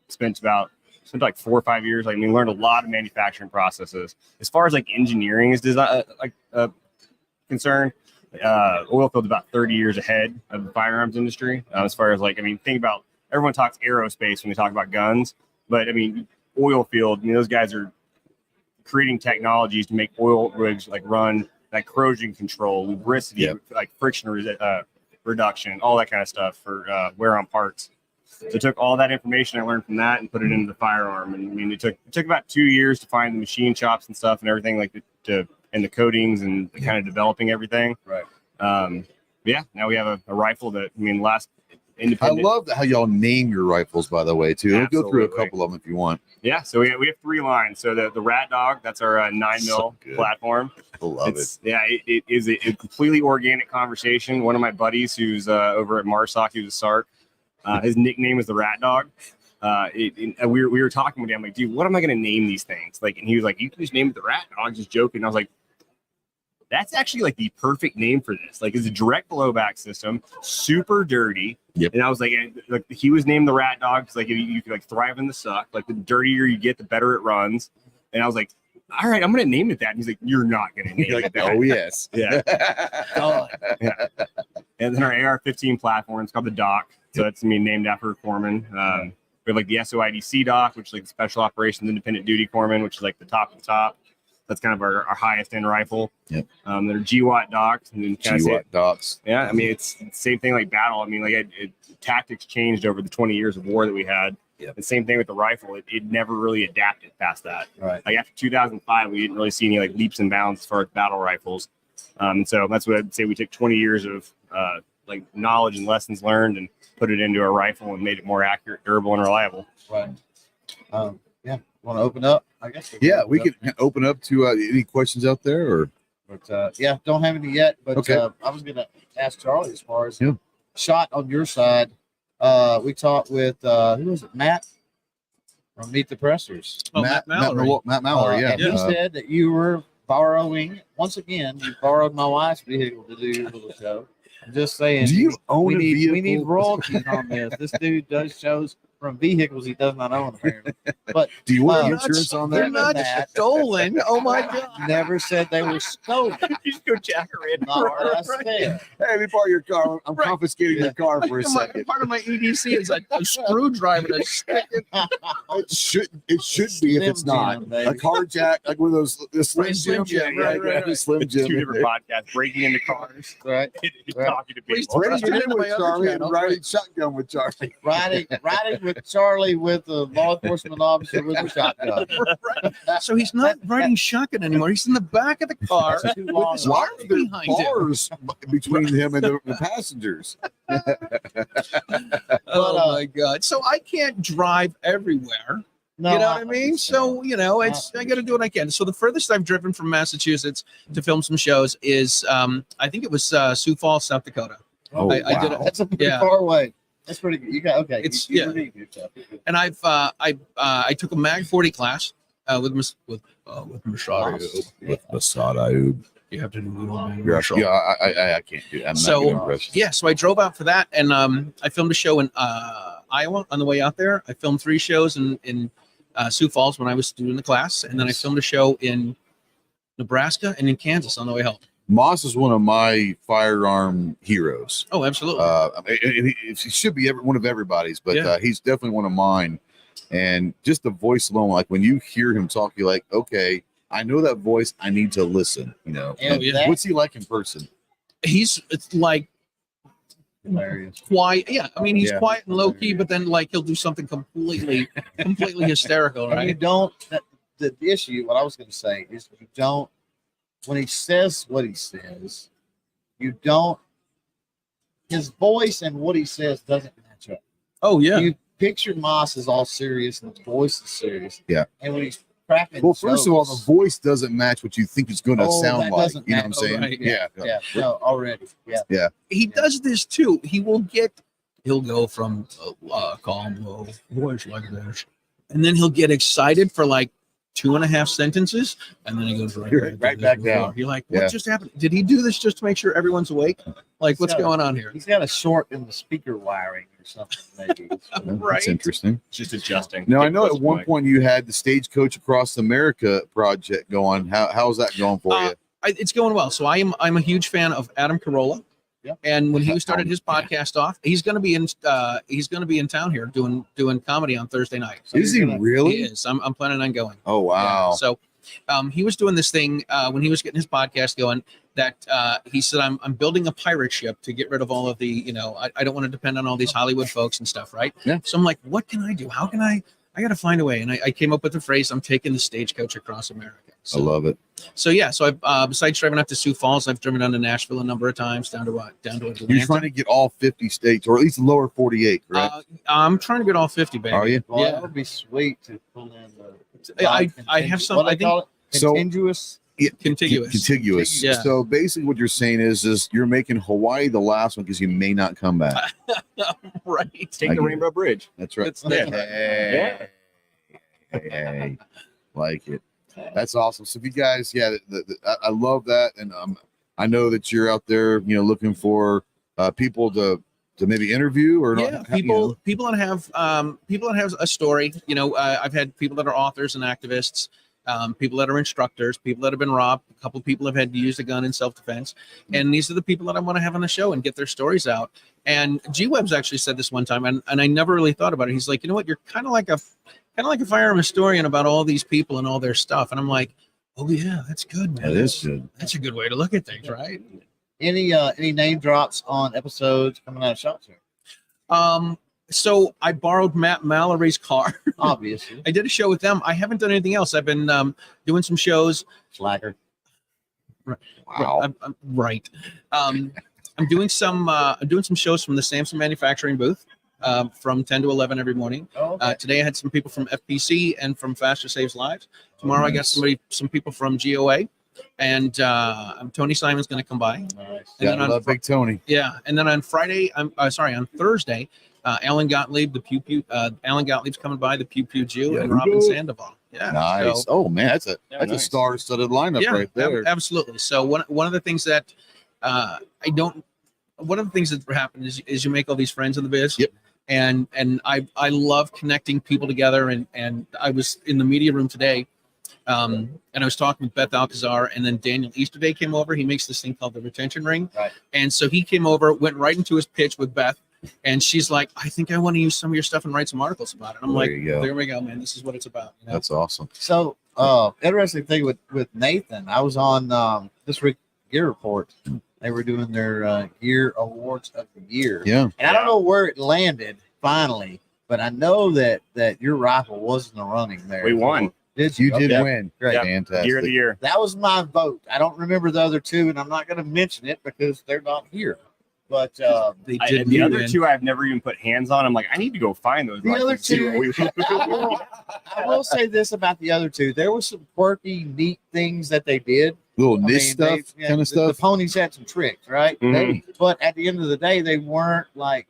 Spent like 4 or 5 years. Learned a lot of manufacturing processes. As far as engineering is concerned, oil field's about 30 years ahead of the firearms industry. As far as think about, everyone talks aerospace when they talk about guns, but oil field, those guys are creating technologies to make oil rigs like run like corrosion control, lubricity, like friction reduction, all that kind of stuff for wear on parts. So I took all that information I learned from that and put it into the firearm. And I mean, it took about 2 years to find the machine shops and stuff and everything, like and the coatings and kind of developing everything. Right. Yeah. Now we have a rifle that, I mean, last I independent. love how y'all name your rifles, by the way, too. We'll go through a Absolutely. couple of them if you want. Yeah. So we have 3 lines. So the Rat Dog, that's our 9mm So good. platform. I love it. Yeah, it is a completely organic conversation. One of my buddies who's over at Marsoc, he was a SARC. His nickname is the Rat Dog. We were talking with him. I'm like, dude, what am I going to name these things? Like, and he was like, you can just name it the Rat Dog, just joking. And I was like, that's actually like the perfect name for this. Like, it's a direct blowback system, super dirty. Yep. And I was like he was named the Rat Dog because like you could like thrive in the suck. Like the dirtier you get, the better it runs. And I was like, all right, I'm gonna name it that. And he's like, you're not gonna name it that. Oh yes. Yeah. Yeah. And then our AR-15 platform, it's called the Doc. So that's named after a corpsman. We have like the SOIDC Doc, which is like the Special Operations Independent Duty Corpsman, which is like the top of the top. That's kind of our highest end rifle. Yep. They're GWAT docs. And then GWAT docs. yeah, I mean, it's the same thing like battle. I mean, like tactics changed over the 20 years of war that we had. Yep. The same thing with the rifle. It never really adapted past that. Right. Like after 2005, we didn't really see any like leaps and bounds as far as battle rifles. And so that's what I'd say. We took 20 years of like knowledge and lessons learned and put it into a rifle and made it more accurate, durable, and reliable. Right. Yeah. Want to open up? I guess. Yeah, we could open up to any questions out there, or But yeah, don't have any yet. But Okay. I was gonna ask Charlie as far as Yeah. shot on your side. We talked with who was it? Matt from Meet the Pressers. Oh, Matt Mallory. Matt Mallory, yeah. And he said that you were borrowing once again. You borrowed my wife's vehicle to do your little show. I'm just saying. Do you own we a need vehicle? we need royalties on this. This dude does shows from vehicles he does not own apparently. But Do you want Uh, insurance on They're that? not That- stolen. Oh my god. never said they were stolen. You just go jack her in. Not what I said. Hey, let me borrow your car. I'm Right. confiscating your car for a My- second. part of my EDC is a screwdriver to stick it. It should be if it's Slim not Jim, baby. a car jack, like one of those the Slim Right, Slim Jim, Jim, right. a Slim It's Jim. two different podcasts: breaking into cars, Right. Right. talking to Please people. Right. Raise your hand Into my with other Charlie and channel. riding shotgun with Charlie. Riding with Charlie with a law enforcement officer with a shotgun. So he's not riding shotgun anymore. He's in the back of the car That's too with long. his Why arms are there behind him. bars between him and the passengers? Oh my god! So I can't drive everywhere. No, You know what I mean? So it's I got to do what I can. So the furthest I've driven from Massachusetts to film some shows is I think it was Sioux Falls, South Dakota, Oh, I did it. That's a pretty Yeah. far away. That's pretty good. You got okay. It's- you yeah. redeemed yourself. and I took a Mag 40 class with Machado. With Masada. You have to do little man. Yeah, I can't do that. I'm So, not good impressions. Yeah, so I drove out for that, and I filmed a show in Iowa on the way out there. I filmed 3 shows in Sioux Falls when I was doing the class, and then I filmed a show in Nebraska and in Kansas on the way home. Moss is one of my firearm heroes. Oh, absolutely. He should be one of everybody's, but Yeah. he's definitely one of mine. And just the voice alone, like when you hear him talk, you're like, okay, I know that voice. I need to listen. And yeah. that- What's he like in person? It's like hilarious. quiet. Yeah, I mean he's Yeah. quiet and low key, but then like he'll do something completely hysterical, And you right? don't. The issue. What I was going to say is you don't. When he says what he says, you don't. His voice and what he says doesn't match up. Oh yeah. You picture Moss is all serious and his voice is serious. Yeah. And when he's cracking. Well, first of all, the jokes- voice doesn't match what you think it's going to Oh, sound that like. doesn't You know what I'm match. saying? Oh, right. Yeah. Yeah. No, already. Yeah. He does this too. He'll go from calm, low voice like this, and then he'll get excited for like 2.5 sentences, and then he goes Right back down. You're like, what Yeah. just happened? Did he do this just to make sure everyone's awake? Like, what's Yeah. going on here? He's got a short in the speaker wiring or something. Maybe. That's Right. interesting. It's just adjusting. Now, I Get know close at to one mic. point you had the Stagecoach Across America project going. How's that going for you? It's going well. So I'm a huge fan of Adam Carolla. Yeah. And when he started his podcast off, he's going to be in town here doing comedy on Thursday night. So Is he you're gonna- really? He is. I'm planning on going. Oh, wow. Yeah. So He was doing this thing when he was getting his podcast going that he said, I'm building a pirate ship to get rid of all of the, I don't want to depend on all these Hollywood folks and stuff, right? Yeah. So I'm like, what can I do? How can I got to find a way. And I came up with the phrase, I'm taking the stagecoach across America. So, I love it. So yeah, so I've besides driving up to Sioux Falls, I've driven down to Nashville a number of times, down to Atlanta. You're trying to get all 50 states, or at least the lower 48, correct? I'm trying to get all 50, baby. Are you? Well, Yeah. that would be sweet to pull in the. I have some. What I they call it? So- Contiguous. Contiguous. Contiguous. Yeah. So basically, what you're saying is you're making Hawaii the last one because you may not come back. Right. Take I the get Rainbow Bridge. That's right. That's it. Hey, like it. That's awesome. So if you guys, I love that, and I know that you're out there, looking for people to maybe interview or Yeah, people that have a story. I've had people that are authors and activists, people that are instructors, people that have been robbed. A couple of people have had to use a gun in self-defense, and these are the people that I want to have on the show and get their stories out. And G-Web's actually said this one time, and I never really thought about it. He's like, you know what, you're kind of like a firearm historian about all these people and all their stuff. And I'm like, oh yeah, that's good, man. That is good. That's a good way to look at things, right? Any name drops on episodes coming out of Shot Show? So I borrowed Matt Mallory's car. Obviously, I did a show with them. I haven't done anything else. I've been doing some shows. Slacker. Wow. Right. I'm doing some shows from the Samsung manufacturing booth from 10 to 11 every morning. Oh, okay. Today I had some people from FPC and from Faster Saves Lives. Tomorrow I got Nice. some people from GOA, and Tony Simon's going to come by. Nice. And Yeah, then I on love Big Tony. Yeah, and then on Friday, on Thursday, Alan Gottlieb, the Pew Pew, Alan Gottlieb's coming by, the Pew Pew Jew, Yeah, and who Robin goes? Sandoval. Yeah, Nice. so- Oh man, that's a nice. star-studded lineup right there. Absolutely. So one of the things that one of the things that happen is you make all these friends in the biz. Yep. And I love connecting people together. And I was in the media room today, and I was talking with Beth Alcazar, and then Daniel Easterday came over. He makes this thing called the retention ring. Right. And so he came over, went right into his pitch with Beth. And she's like, I think I want to use some of your stuff and write some articles about it. And I'm There like, you go. there we go, man. This is what it's about. That's awesome. So, interesting thing with Nathan, I was on this week Gear Report. They were doing their Gear Awards of the Year. Yeah. And I don't know where it landed finally, but I know that your rifle was in the running there. We won. Did You did Okay. win. Great. Yep. Fantastic. Year of the year. That was my vote. I don't remember the other two, and I'm not going to mention it because they're not here. But They And did the win. other two I've never even put hands on. I'm like, I need to go find those. The rifles other and see what we- I will say this about the other two: there was some quirky, neat things that they did. Little I mean, niche stuff, yeah, kind of the stuff. ponies had some tricks, right? Mhm. But at the end of the day, they weren't like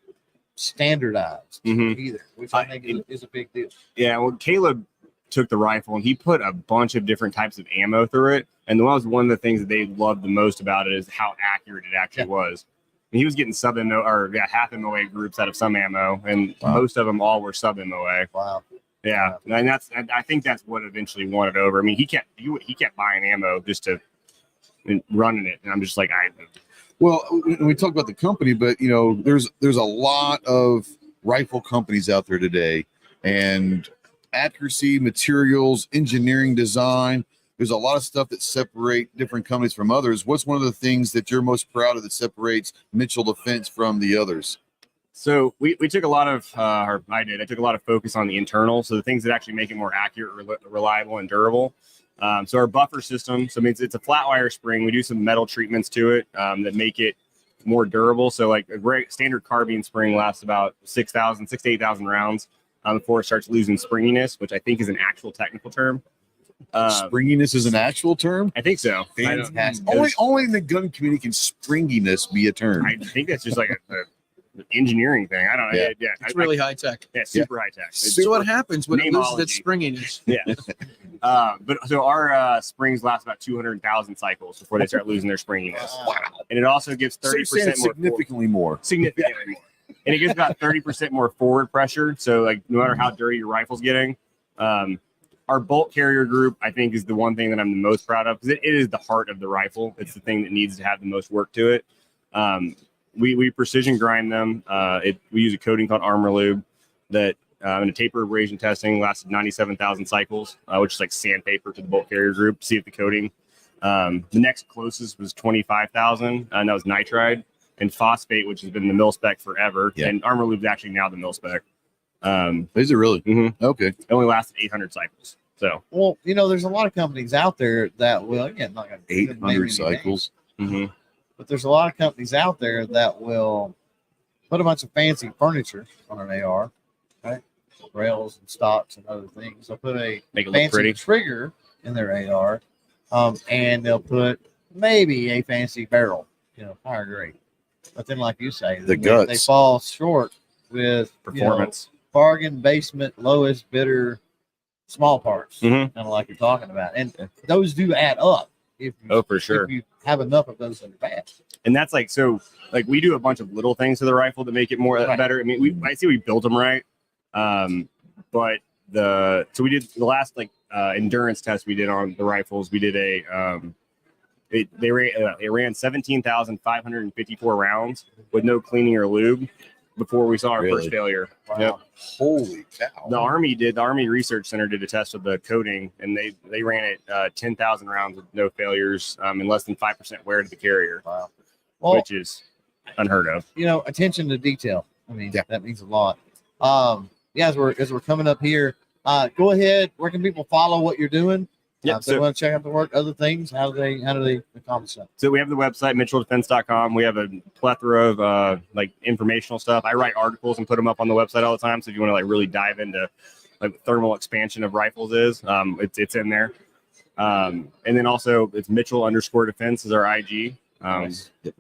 standardized Mhm. either, which I think is a big deal. Yeah, well, Caleb took the rifle and he put a bunch of different types of ammo through it. And that was one of the things that they loved the most about it is how accurate it actually was. And he was getting sub MO or half MOA groups out of some ammo, and Wow. most of them all were sub MOA. Wow. Yeah, and I think that's what eventually won it over. I mean, he kept buying ammo just to and running it, and I'm just like, Well, we talk about the company, but there's a lot of rifle companies out there today, and accuracy, materials, engineering, design. There's a lot of stuff that separate different companies from others. What's one of the things that you're most proud of that separates Mitchell Defense from the others? So we took a lot of, or I took a lot of focus on the internal. So the things that actually make it more accurate, reliable, and durable. So our buffer system, so it means it's a flat wire spring. We do some metal treatments to it that make it more durable. So like a great standard carbine spring lasts about 6,000 to 8,000 rounds before it starts losing springiness, which I think is an actual technical term. Springiness is an actual term? I think so. I don't- Fantastic. Only in the gun community can springiness be a term. I think that's just like a engineering thing. I don't know. Yeah. It's really high tech. yeah, super high tech. It's- So what happens when it loses its Namology. springiness? Yeah. But so our springs last about 200,000 cycles before they start losing their springiness. Wow. And it also gives So you're saying 30% more significantly more. significantly more. And it gives about 30% more forward pressure. So like no matter how dirty your rifle's getting, our bolt carrier group, I think, is the one thing that I'm the most proud of because it is the heart of the rifle. It's the thing that needs to have the most work to it. We precision grind them. We use a coating called Armor Lube that in a taper abrasion testing, lasted 97,000 cycles, which is like sandpaper to the bolt carrier group. See if the coating. The next closest was 25,000, and that was nitride. And phosphate, which has been the mil spec forever, and Armor Lube is actually now the mil spec. Is it really? Okay. It only lasted 800 cycles. So, well, there's a lot of companies out there that will, again, not gonna 800 cycles. But there's a lot of companies out there that will put a bunch of fancy furniture on an AR, right? Rails and stocks and other things. They'll put a make it look fancy pretty trigger in their AR, and they'll put maybe a fancy barrel, higher grade. But then, like you say, the guts, they fall short with performance, bargain basement, lowest bidder, small parts, Mm-hmm. kind of like you're talking about, and those do add up. If you, for sure, if you have enough of those in the bag. And that's like, so like we do a bunch of little things to the rifle to make it more better. I mean, I see we built them right. But so we did the last endurance test we did on the rifles. We did it ran 17,554 rounds with no cleaning or lube before we saw our first failure. Wow. Yep. Holy cow. The Army Research Center did a test of the coating, and they ran it 10,000 rounds with no failures, and less than 5% wear to the carrier. Wow. Well, which is unheard of. Attention to detail. I mean, that means a lot. As we're coming up here, go ahead. Where can people follow what you're doing? If they want to check out the work, other things, how do they accomplish that? So we have the website, mitchelldefense.com. We have a plethora of informational stuff. I write articles and put them up on the website all the time. So if you want to really dive into thermal expansion of rifles it's in there. And then also it's Mitchell_defense is our IG.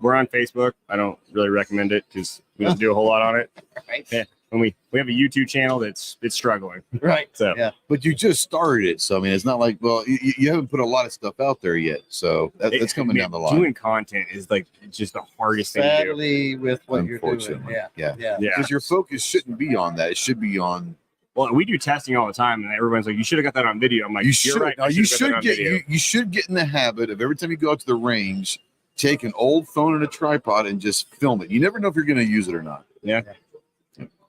We're on Facebook. I don't really recommend it because we don't do a whole lot on it. Right. Yeah. When we have a YouTube channel it's struggling. Right. So but you just started it, so I mean it's not like you haven't put a lot of stuff out there yet, so that's coming down the line. Doing content is just the hardest thing to do. With what you're doing. Yeah. Because your focus shouldn't be on that. It should be on. Well, we do testing all the time, and everyone's like, "You should have got that on video." I'm like, "You should." Right, you should get in the habit of every time you go out to the range, take an old phone and a tripod and just film it. You never know if you're going to use it or not. Yeah.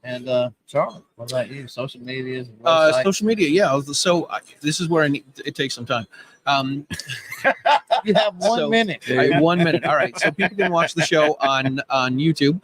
And Charlie, what about you? Social media? Social media, yeah. So this is where it takes some time. You have 1 minute. I have 1 minute. All right. So people can watch the show on YouTube.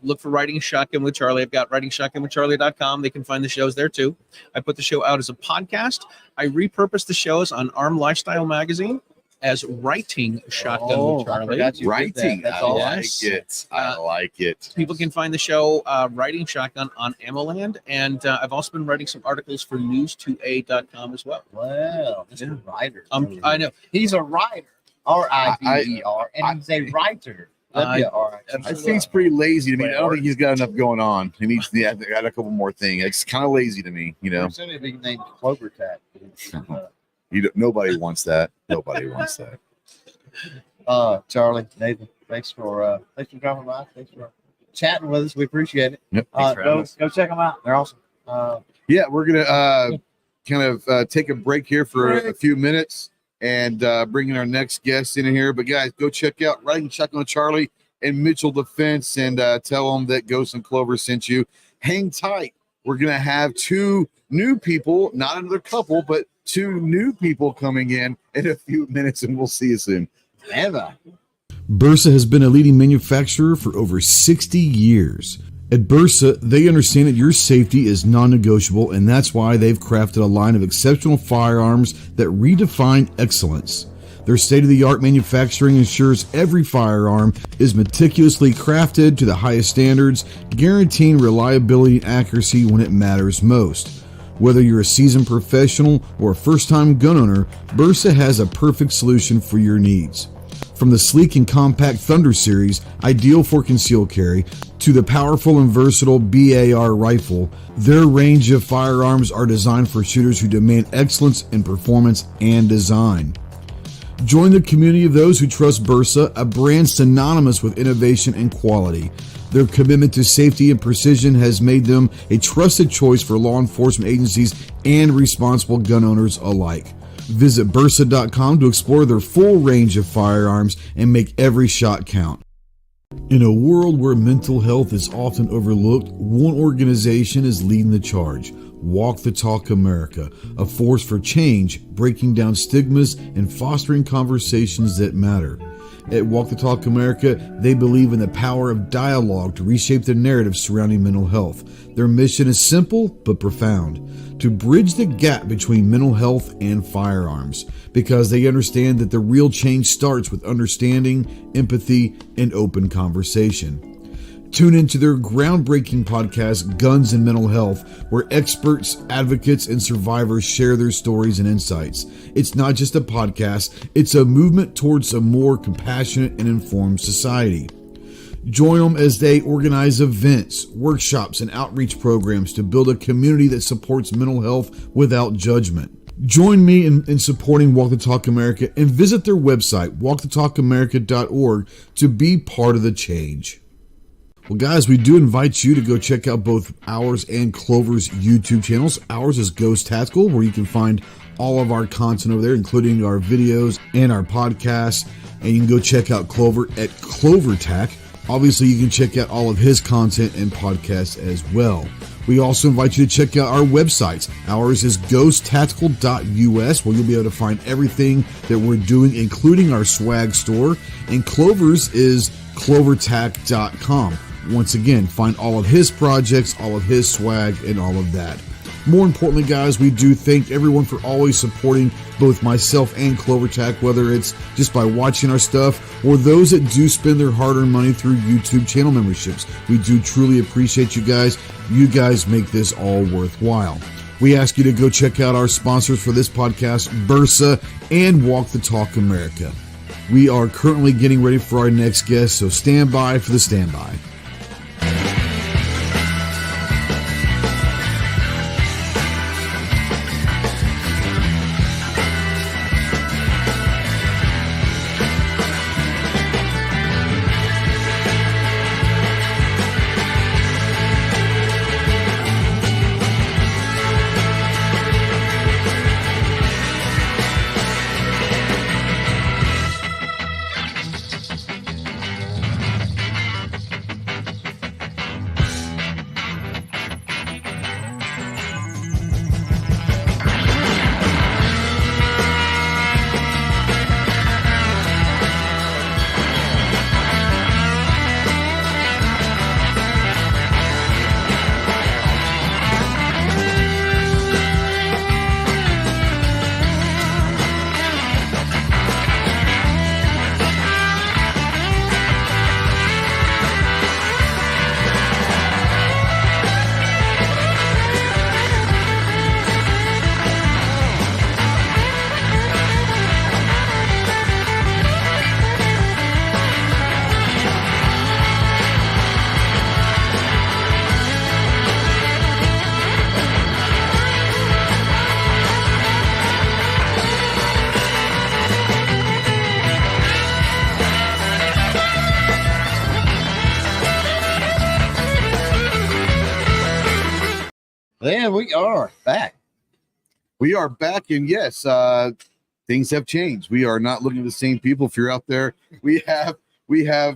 Look for Riding Shotgun with Charlie. I've got ridingshotgunwithcharlie.com. They can find the shows there too. I put the show out as a podcast. I repurposed the shows on Arm Lifestyle Magazine as Writing Shotgun with Charlie. Writing. That's I all. like it. I like it. People can find the show Writing Shotgun on AmmoLand, and I've also been writing some articles for news2a.com as well. Well, Mr. Writer. I know. He's a writer. R-I-V-E-R. And he's a writer. W-R. I think he's pretty lazy to me. I don't think he's got enough going on. He needs to add a couple more things. It's kind of lazy to me, Soon he'll be named CloverTac. Nobody wants that. Nobody wants that. Charlie, Nathan, thanks for dropping by. Thanks for chatting with us. We appreciate it. Yep. Go check them out. They're awesome. We're gonna kind of take a break here for a few minutes and bring in our next guest in here. But guys, go check out Riding Shotgun with Charlie and Mitchell Defense and tell them that Ghost and Clover sent you. Hang tight. We're gonna have two new people, not another couple, but two new people coming in a few minutes, and we'll see you soon. Bersa has been a leading manufacturer for over 60 years. At Bersa, they understand that your safety is non-negotiable, and that's why they've crafted a line of exceptional firearms that redefine excellence. Their state-of-the-art manufacturing ensures every firearm is meticulously crafted to the highest standards, guaranteeing reliability and accuracy when it matters most. Whether you're a seasoned professional or a first-time gun owner, Bersa has a perfect solution for your needs. From the sleek and compact Thunder series, ideal for concealed carry, to the powerful and versatile BAR rifle, their range of firearms are designed for shooters who demand excellence in performance and design. Join the community of those who trust Bersa, a brand synonymous with innovation and quality. Their commitment to safety and precision has made them a trusted choice for law enforcement agencies and responsible gun owners alike. Visit Bersa.com to explore their full range of firearms and make every shot count. In a world where mental health is often overlooked, one organization is leading the charge. Walk the Talk America, a force for change, breaking down stigmas and fostering conversations that matter. At Walk the Talk America, they believe in the power of dialogue to reshape the narrative surrounding mental health. Their mission is simple but profound: to bridge the gap between mental health and firearms, because they understand that the real change starts with understanding, empathy, and open conversation. Tune into their groundbreaking podcast, Guns and Mental Health, where experts, advocates, and survivors share their stories and insights. It's not just a podcast, it's a movement towards a more compassionate and informed society. Join them as they organize events, workshops, and outreach programs to build a community that supports mental health without judgment. Join me in supporting Walk the Talk America and visit their website, walkthetalkamerica.org, to be part of the change. Well, guys, we do invite you to go check out both ours and Clover's YouTube channels. Ours is Ghost Tactical, where you can find all of our content over there, including our videos and our podcasts. And you can go check out Clover at CloverTac. Obviously, you can check out all of his content and podcasts as well. We also invite you to check out our websites. Ours is ghosttactical.us, where you'll be able to find everything that we're doing, including our swag store. And Clover's is clovertac.com. Once again, find all of his projects, all of his swag, and all of that. More importantly, guys, we do thank everyone for always supporting both myself and CloverTac, whether it's just by watching our stuff or those that do spend their hard-earned money through YouTube channel memberships. We do truly appreciate you guys. You guys make this all worthwhile. We ask you to go check out our sponsors for this podcast, Bersa and Walk the Talk America. We are currently getting ready for our next guest, so stand by for the standby. Then we are back. We are back, and yes, things have changed. We are not looking at the same people. If you're out there, we have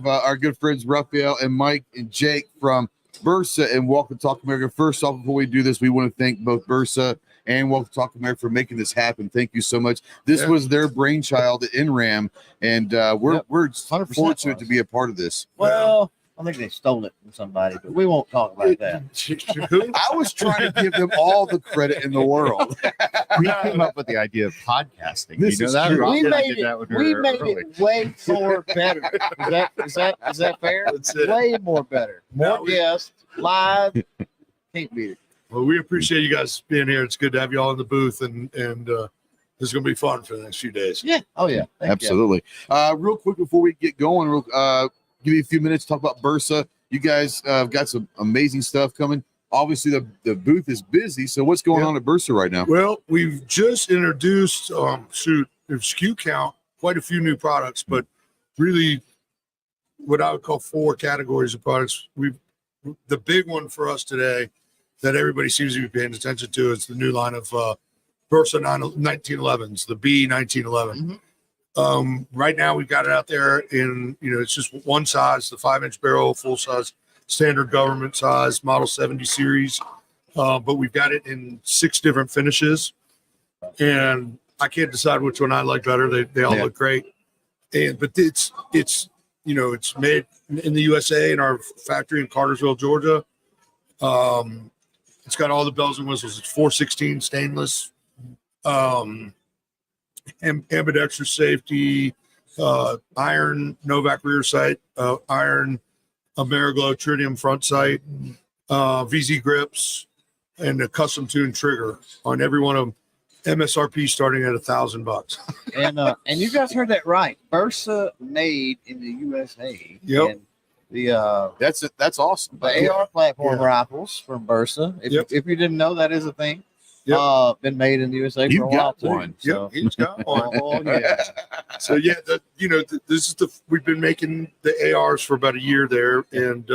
our good friends Raphael and Mike and Jake from Bersa and Walk the Talk America. First off, before we do this, we want to thank both Bersa and Walk the Talk America for making this happen. Thank you so much. This was their brainchild at NRAM, and we're 100% fortunate to be a part of this. Well, I think they stole it from somebody, but we won't talk about that. I was trying to give them all the credit in the world. We came up with the idea of podcasting. This you know is that? true. Rob We and I made did that when we were made early. it way more better. Is that fair? That's it. Way more better. More guests, live. Can't beat it. Well, we appreciate you guys being here. It's good to have you all in the booth, and this is going to be fun for the next few days. Yeah. Oh yeah. Thank you. Absolutely. Real quick before we get going, give you a few minutes to talk about Bersa. You guys got some amazing stuff coming. Obviously, the booth is busy. So what's going on at Bersa right now? Well, we've just introduced SKU count, quite a few new products, but really what I would call 4 categories of products. The big one for us today that everybody seems to be paying attention to is the new line of Bersa 1911s, the B1911. Right now we've got it out there in, it's just one size, the 5-inch barrel, full size, standard government size, model 70 series. But we've got it in 6 different finishes, and I can't decide which one I like better. They all look great. But it's made in the USA in our factory in Cartersville, Georgia. It's got all the bells and whistles. It's 416 stainless, ambidextrous safety, iron Novak rear sight, iron Ameriglow tritium front sight, VZ grips, and a custom tuned trigger on every one of them. MSRP starting at $1,000. And you guys heard that right. Bersa made in the USA. Yep. And the That's awesome. the AR platform rifles from Bersa. If you didn't know, that is a thing. Yep. Been made in the USA You for a while got too. one. So, Yep, he's got one. oh, yeah. So yeah, this is we've been making the ARs for about a year there, and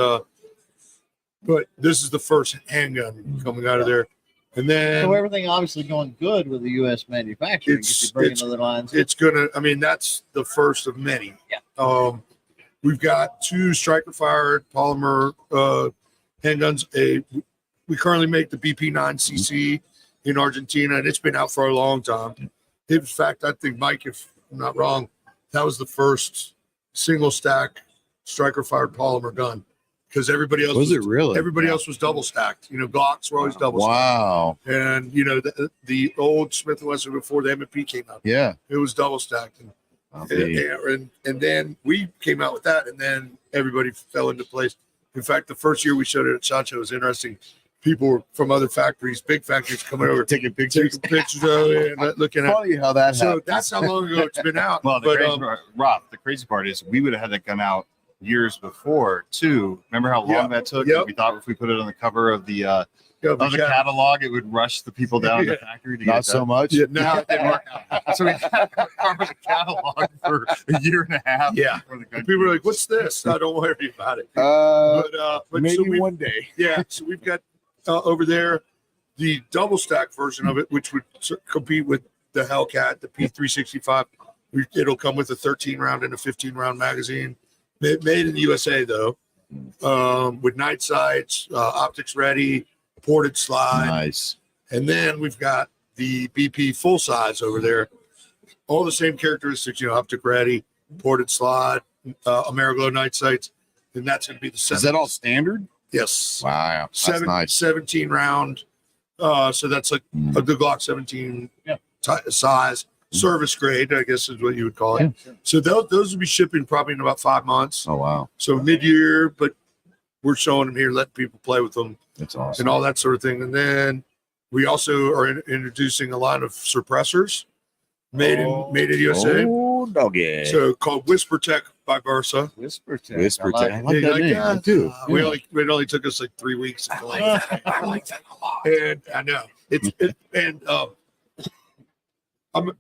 but this is the first handgun coming out of there, and then So everything obviously going good with the U.S. manufacturing. If you bring other lines, it's gonna. I mean, that's the first of many. Yeah. We've got 2 striker fired polymer handguns. We currently make the BP9cc in Argentina, and it's been out for a long time. In fact, I think, Mike, if I'm not wrong, that was the first single stack striker fired polymer gun, because everybody else Was it really? Everybody else was double stacked. Glocks were always double stacked. Wow. And the old Smith & Wesson before the M&P came out, Yeah. it was double stacked. And then we came out with that, and then everybody fell into place. In fact, the first year we showed it at SHOT Show was interesting. People were from other factories, big factories, coming over, Taking pictures. pictures of it, and looking at. Funny how that So happened. that's how long ago it's been out. Well, the crazy part is we would have had that come out years before too. Remember how long that took? Yep. We thought if we put it on the cover of the the catalog, it would rush the people down to the factory to Not get so much. Yeah, No, it didn't work out. So we had to cover the catalog for a year and a half. Yeah. before the And people were like, "What's this?" No, don't worry about it. But maybe so we, one day. yeah. So we've got over there the double stack version of it, which would compete with the Hellcat, the P365. It'll come with a 13 round and a 15 round magazine, made in the USA though, with night sights, optics ready, ported slide. Nice. And then we've got the BP full size over there. All the same characteristics, optic ready, ported slide, Ameriglow night sights. And that's going to be the Is that all standard? Yes. Wow. That's nice. 17 round. So that's like a good Glock 17 size. Service grade, I guess is what you would call it. Yeah. So those will be shipping probably in about 5 months. Oh, wow. So mid-year, but we're showing them here, letting people play with them. That's awesome. And all that sort of thing. And then we also are introducing a line of suppressors made in USA. Oh, doggy. So called Whisper Tech by Bersa. Whisper Tech. Whisper I Tech. I like that name. I do. It only took us like 3 weeks. I like that a lot. And I know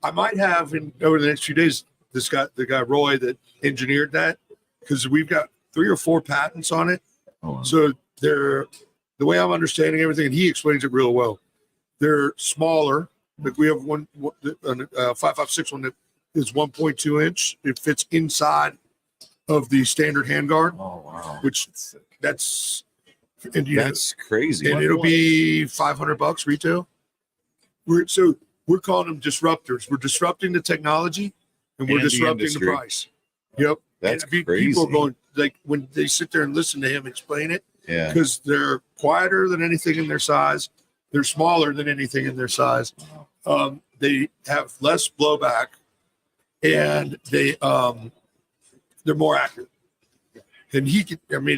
I might have over the next few days the guy Roy that engineered that, because we've got 3 or 4 patents on it. Oh, wow. So they're, the way I'm understanding everything, and he explains it real well. They're smaller. Like we have one 5.56 one that is 1.2 inch. It fits inside of the standard handguard, Oh, wow. which that's crazy. and it'll be $500 retail. We're calling them disruptors. We're disrupting the technology, and we're And the disrupting the industry. price. Yep. That's And crazy. People are going, like, when they sit there and listen to him explain it, Yeah. because they're quieter than anything in their size. They're smaller than anything in their size. They have less blowback, and they're more accurate. And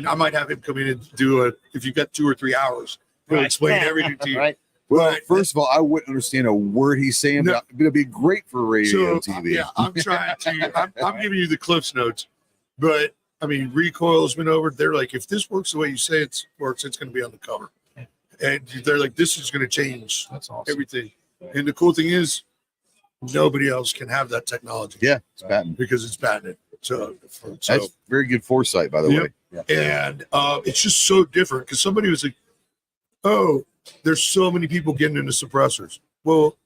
I might have him come in and do if you've got 2 or 3 hours, he'll explain everything to you. Right. Well, first of all, I wouldn't understand a word he's saying, No. but it'll be great for radio So, TV. yeah, I'm trying to. I'm giving you the Cliff's notes, but I mean, recoil's been over. They're like, if this works the way you say it works, it's going to be on the cover. And they're like, this is going to change That's awesome. everything. And the cool thing is, nobody else can have that technology. Yeah, it's patent. because it's patented. So That's very good foresight, by the Yep. way. and it's just so different, because somebody was like, oh, there's so many people getting into suppressors. Well,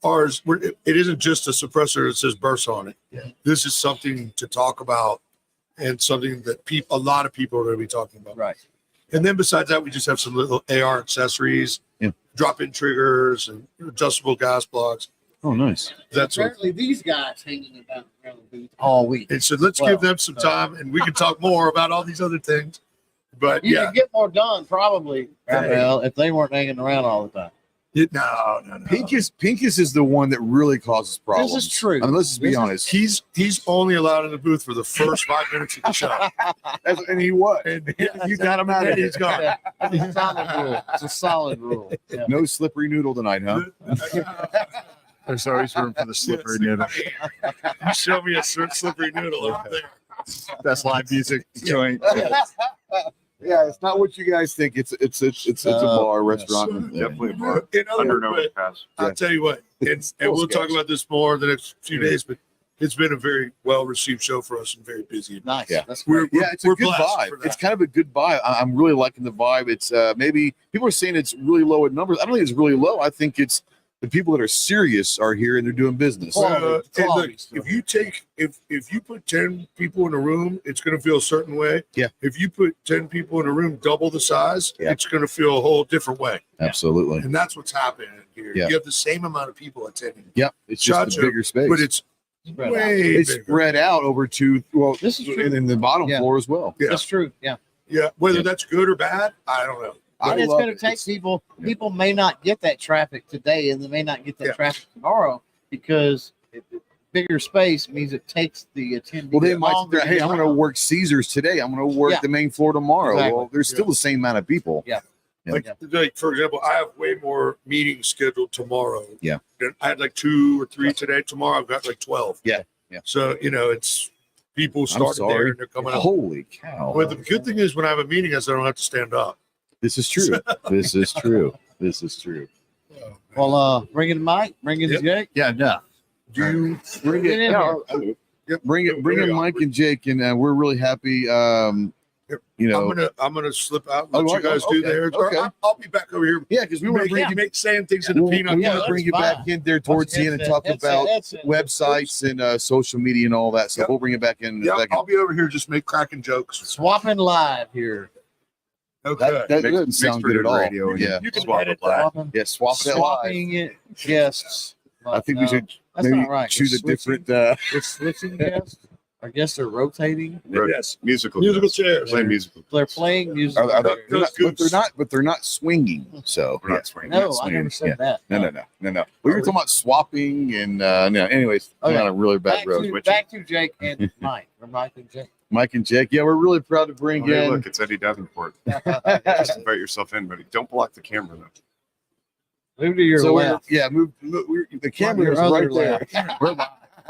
ours, it isn't just a suppressor that says Bersa on it. Yeah. This is something to talk about and something that a lot of people are going to be talking about. Right. And then besides that, we just have some little AR accessories, drop-in triggers, and adjustable gas blocks. Oh, nice. That's what. Apparently, these guys hanging about around the booth all week. And so let's give them some time, and we can talk more about all these other things. But You could get more done probably, Raphael, if they weren't hanging around all the time. No. Pincus is the one that really causes problems. This is true. I mean, let's just be honest. He's only allowed in the booth for the first 5 minutes of the show. And he was. And You got him out of then here. he's gone. Yeah, it's a solid rule. It's a solid rule. Yeah. No slippery noodle tonight, huh? There's always room for the slippery noodle. You show me a slippery noodle over there. Best live music joint. Yeah, it's not what you guys think. It's a bar, restaurant. Definitely a bar. In other Under words, no pass. I'll tell you what, and we'll talk about this more the next few days, but it's been a very well received show for us and very busy. Nice. Yeah. That's We're, great. Yeah, it's a good blessed vibe. for that. It's kind of a good vibe. I'm really liking the vibe. It's maybe people are saying it's really low in numbers. I don't think it's really low. I think it's the people that are serious are here and they're doing business. Hey, look, if you put 10 people in a room, it's going to feel a certain way. Yeah. If you put 10 people in a room double the size, Yeah. it's going to feel a whole different way. Absolutely. And that's what's happening here. Yeah. You have the same amount of people attending, Yep. It's Shot just a show, bigger space. but it's Spread way out. it's bigger. spread out over two. Well, This is true. and then the bottom Yeah. floor as well. Yeah. That's true. Yeah. Yeah, whether Yeah. that's good or bad, I don't know. I And it's love going to it. take It's- people. People may not get that traffic today, and they may not get that Yeah. traffic tomorrow because bigger space means it takes the attendee. Well, they might longer say, hey, get I'm going to around. work Caesars today. I'm going to work Yeah. the main floor tomorrow. Exactly. Well, there's still the same amount of people. Yeah. Yeah. Like for example, I have way more meetings scheduled tomorrow. Yeah. Than I had like 2 or 3 today. Tomorrow I've got like 12. Yeah. Yeah. So it's people I'm started there sorry. and they're coming up. Holy cow. But the good thing is when I have a meeting, I don't have to stand up. This is true. This is true. This is true. Well, bring in Mike. Bring in Yep. Jake. Yeah, no. Do you bring Get it? in Yeah, Yep. bring it. Bring in Mike and Jake, and we're really happy. Yep. You know, I'm gonna slip out and let Oh, you guys do okay, there. Or okay. I'll be back over here. yeah, because we want to bring you. Saying things in the We'll, peanut. we Yeah, want to that's bring you fine. back in there towards the end and talk about websites and social media and all that. So Yep. we'll bring it back in. Yeah, a second. I'll be over here just make cracking jokes. Swapping live here. Okay. That Mixed- doesn't sound mixed good at all. radio and Yeah, You can swap edit it live. Swapping, yeah. Swap that live. swapping it guests. I think we No, should That's maybe not right. choose We're a switching- different. We're switching guests. Our guests are rotating. Yes. Musical chairs. Play musical. They're playing music. Are they, Those but they're not swinging. So We're not swinging. No, not I swinging. never said Yeah. that. No. We were talking about swapping and no. Anyways, Okay. we're on a really bad Back road. to Jake and Mike. Or Mike and Jake. Mike and Jake. Yeah, we're really proud to bring Hey, in. look, it's Eddie Davenport. Just invite yourself in, but don't block the camera though. Move to your So left. the camera Your is other right there. left. We're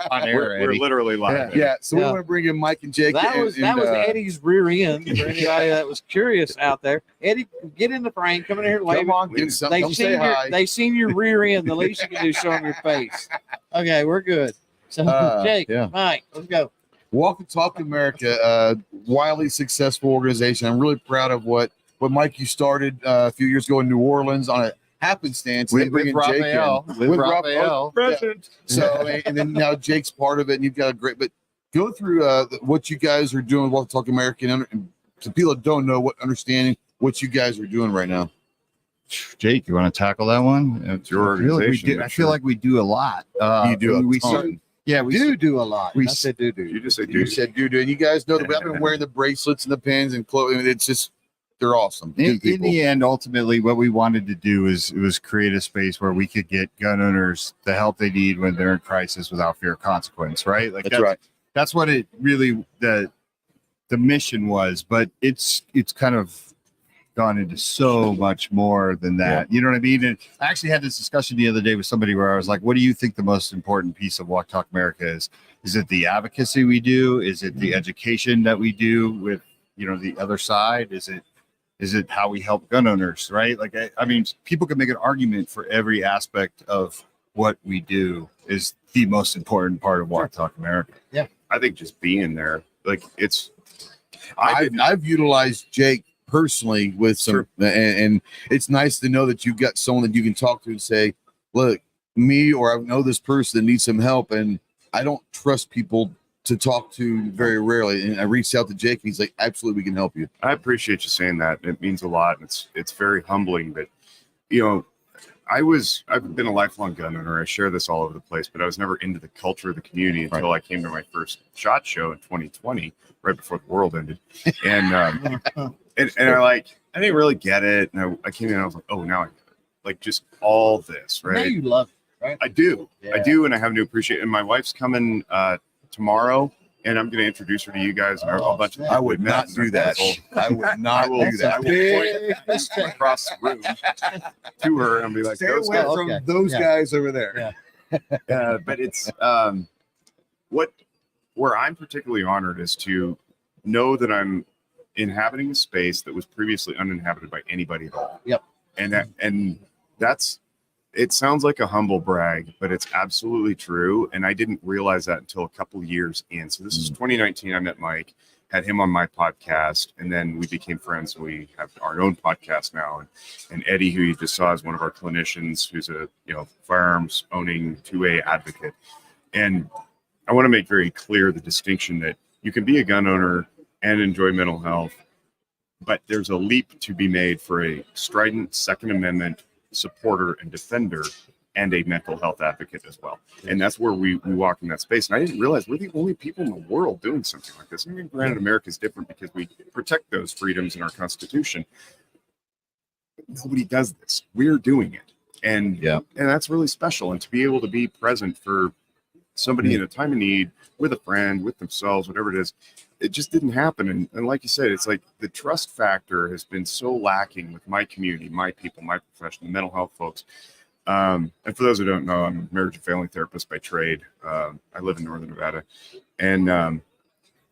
on air. We're literally live. Yeah, so we Yeah. want to bring in Mike and Jake. That was Eddie's rear end. For anybody that was curious out there, Eddie, get in the frame. Come in here, wave. Come on, give some, They come say seen your hi. they seen your rear end. The least you can do is show them your face. Okay, we're good. So Jake, yeah. Mike, let's go. Walk and Talk America, wildly successful organization. I'm really proud of what Mike you started a few years ago in New Orleans on a happenstance. With Then bringing Jake in. Raphael. With Raphael. Present. So and then now Jake's part of it, and you've got a great. But go through what you guys are doing with Walk and Talk America, and to people that don't know understanding what you guys are doing right now. Jake, you want to tackle that one? It's your organization. I feel like we do a lot. You do a we ton. start- Yeah, we Do a lot. we I said do. You just say You dude. said dude, and you guys know that I've been wearing the bracelets and the pins and clothing. It's just they're awesome. Good In people. the end, ultimately, what we wanted to do was create a space where we could get gun owners the help they need when they're in crisis without fear of consequence, right? Like That's right. That's what it really the mission was, but it's kind of gone into so much more than that. You know what I mean? And I actually had this discussion the other day with somebody where I was like, what do you think the most important piece of Walk Talk America is? Is it the advocacy we do? Is it the education that we do with, the other side? Is it how we help gun owners, right? Like, I mean, people can make an argument for every aspect of what we do is the most important part of Walk Talk America. Yeah. I think just being there, like it's. I've utilized Jake personally with some, and it's nice to know that you've got someone that you can talk to and say, look, me or I know this person that needs some help, and I don't trust people to talk to very rarely. And I reached out to Jake, and he's like, absolutely, we can help you. I appreciate you saying that. It means a lot. And it's very humbling. But, you know, I've been a lifelong gun owner. I share this all over the place, but I was never into the culture of the community until I came to my first SHOT Show in 2020, right before the world ended. And and I didn't really get it. And I came in and I was like, oh, now I get it. Like just all this, right? Now you love it, right? I do. Yeah. I do. And I have to appreciate it. And my wife's coming tomorrow. And I'm going to introduce her to you guys. And a bunch of I would not do that. I would not do that. I will point across the room to her and I'll be like, stay away from those guys over there. Yeah. But it's where I'm particularly honored is to know that I'm inhabiting a space that was previously uninhabited by anybody at all. Yep. And that's, it sounds like a humble brag, but it's absolutely true. And I didn't realize that until a couple years in. So this is 2019. I met Mike, had him on my podcast, and then we became friends. And we have our own podcast now. And Eddie, who you just saw, is one of our clinicians, who's a firearms owning 2A advocate. And I want to make very clear the distinction that you can be a gun owner and enjoy mental health, but there's a leap to be made for a strident Second Amendment supporter and defender and a mental health advocate as well. And that's where we walk in that space. And I didn't realize we're the only people in the world doing something like this. I mean, granted, America is different because we protect those freedoms in our Constitution. Nobody does this. We're doing it. And that's really special. And to be able to be present for somebody in a time of need, with a friend, with themselves, whatever it is, it just didn't happen. And like you said, it's like the trust factor has been so lacking with my community, my people, my profession, the mental health folks. And for those who don't know, I'm a marriage and family therapist by trade. I live in Northern Nevada. And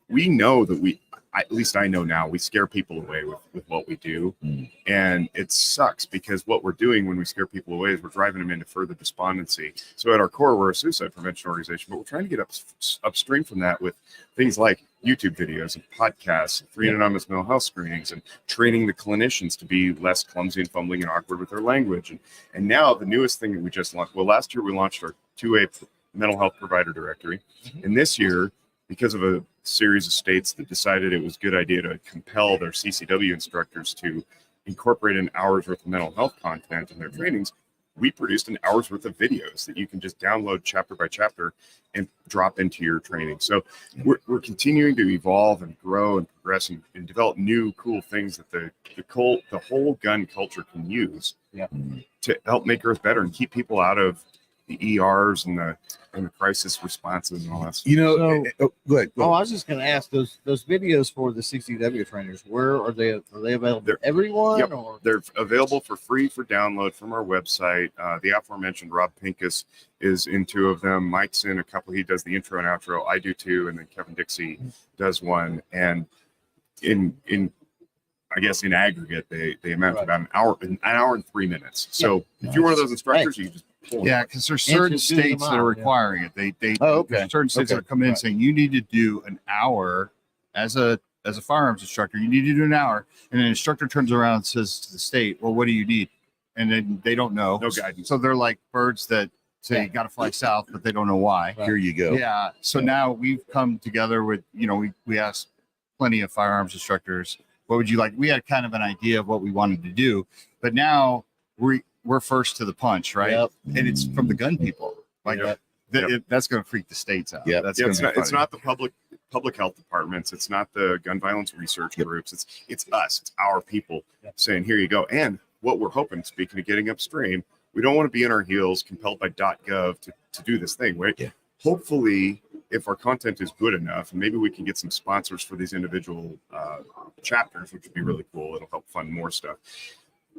we know that at least I know now, we scare people away with what we do. And it sucks because what we're doing when we scare people away is we're driving them into further despondency. So at our core, we're a suicide prevention organization, but we're trying to get upstream from that with things like YouTube videos and podcasts, free and anonymous mental health screenings, and training the clinicians to be less clumsy and fumbling and awkward with their language. And now the newest thing that we just launched, well, last year we launched our 2A mental health provider directory. And this year, because of a series of states that decided it was a good idea to compel their CCW instructors to incorporate an hour's worth of mental health content in their trainings, we produced an hour's worth of videos that you can just download chapter by chapter and drop into your training. So we're continuing to evolve and grow and progress and develop new cool things that the whole gun culture can use to help make Earth better and keep people out of the ERs and the crisis responses and all that stuff. Go ahead. I was just going to ask those videos for the CCW trainers. Where are they? Are they available to everyone? Yep. Or They're available for free for download from our website. The aforementioned Rob Pincus is in 2 of them. Mike's in a couple. He does the intro and outro. I do 2, and then Kevin Dixie does 1. And I guess in aggregate, they amount to about an hour and 3 minutes. So if you're one of those instructors, you can just pull them. Yeah, because there's certain states that are requiring it. There's certain states that are coming in saying you need to do an hour as a firearms instructor. You need to do an hour, and an instructor turns around and says to the state, "Well, what do you need?" And then they don't know. No guidance. So they're like birds that say you got to fly south, but they don't know why. Here you go. Yeah. So now we've come together with we asked plenty of firearms instructors, what would you like? We had kind of an idea of what we wanted to do, but now we're first to the punch, right? Yep. And it's from the gun people. Like that's going to freak the states out. Yeah, it's not the public health departments. It's not the gun violence research groups. It's us. It's our people saying, "Here you go." And what we're hoping, speaking of getting upstream, we don't want to be in our heels, compelled by .gov to do this thing, right? Yeah. Hopefully, if our content is good enough, and maybe we can get some sponsors for these individual chapters, which would be really cool. It'll help fund more stuff.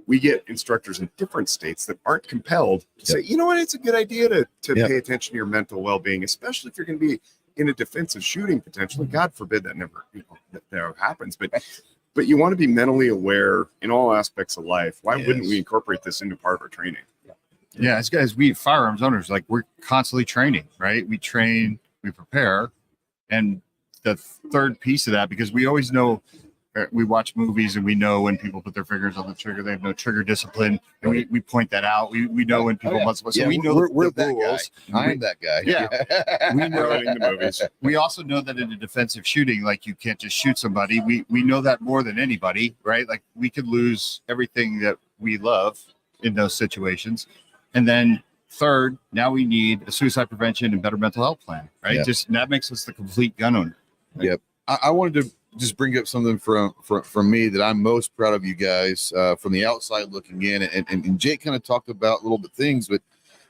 We get instructors in different states that aren't compelled to say, you know what, it's a good idea to pay attention to your mental well-being, especially if you're going to be in a defensive shooting potentially. God forbid that never happens, but you want to be mentally aware in all aspects of life. Why wouldn't we incorporate this into part of our training? Yeah, as we firearms owners, like we're constantly training, right? We train, we prepare, and the third piece of that, because we always know we watch movies and we know when people put their fingers on the trigger, they have no trigger discipline, and we point that out. We know when people must. So we know we're the that rules. guy. I'm that guy. Yeah. We know Running the movies. We also know that in a defensive shooting, like you can't just shoot somebody. We know that more than anybody, right? Like we could lose everything that we love in those situations. And then third, now we need a suicide prevention and better mental health plan, right? Yeah. Just that makes us the complete gun owner. Right? Yep. I wanted to just bring up something from me that I'm most proud of you guys from the outside looking in, and Jake kind of talked about a little bit things, but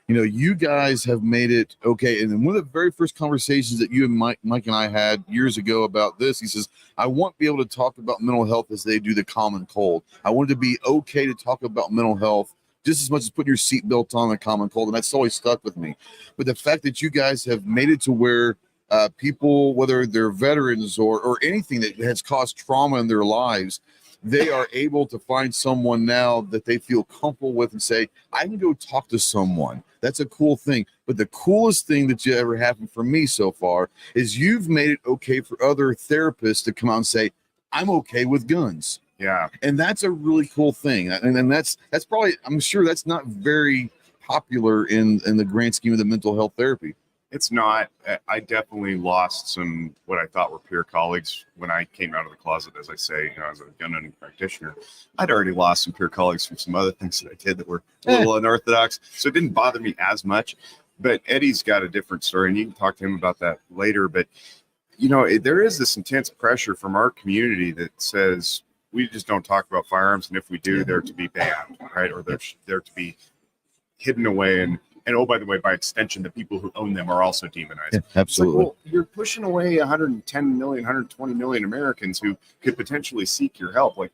you guys have made it okay. And then one of the very first conversations that you and Mike and I had years ago about this, he says, I want to be able to talk about mental health as they do the common cold. I want it to be okay to talk about mental health just as much as putting your seatbelt on the common cold. And that's always stuck with me. But the fact that you guys have made it to where people, whether they're veterans or anything that has caused trauma in their lives, they are able to find someone now that they feel comfortable with and say, I can go talk to someone. That's a cool thing. But the coolest thing that you ever happened for me so far is you've made it okay for other therapists to come out and say, I'm okay with guns. Yeah. And that's a really cool thing. And that's probably, I'm sure that's not very popular in the grand scheme of the mental health therapy. It's not. I definitely lost some what I thought were peer colleagues when I came out of the closet, as I say, as a gun owning practitioner. I'd already lost some peer colleagues from some other things that I did that were a little unorthodox, so it didn't bother me as much. But Eddie's got a different story, and you can talk to him about that later. But there is this intense pressure from our community that says we just don't talk about firearms, and if we do, they're to be banned, right, or they're to be hidden away. And oh, by the way, by extension, the people who own them are also demonized. Yeah, absolutely. It's like, well, you're pushing away 110 million, 120 million Americans who could potentially seek your help. Like,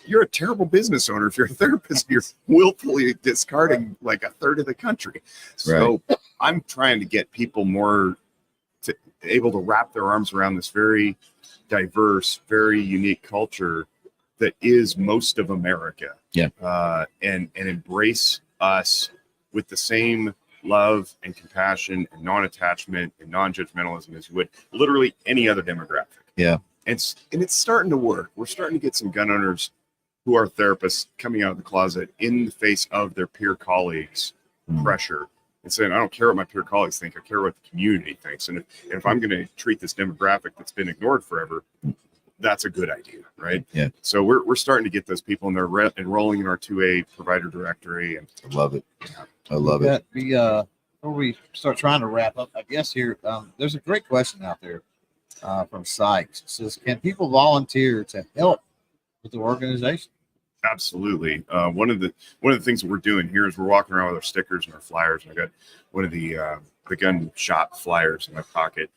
you're a terrible business owner if you're a therapist. You're willfully discarding like a third of the country. So I'm trying to get people more able to wrap their arms around this very diverse, very unique culture that is most of America. Yeah. And embrace us with the same love and compassion and non-attachment and non-judgmentalism as you would literally any other demographic. Yeah. And it's starting to work. We're starting to get some gun owners who are therapists coming out of the closet in the face of their peer colleagues' pressure and saying, I don't care what my peer colleagues think. I care what the community thinks. And if I'm going to treat this demographic that's been ignored forever, that's a good idea, right? Yeah. So we're starting to get those people, and they're enrolling in our 2A provider directory. And I love it. I love it. Before we start trying to wrap up, I guess here there's a great question out there from Sykes. It says, can people volunteer to help with the organization? Absolutely. One of the things that we're doing here is we're walking around with our stickers and our flyers. And I got one of the gun shop flyers in my pocket.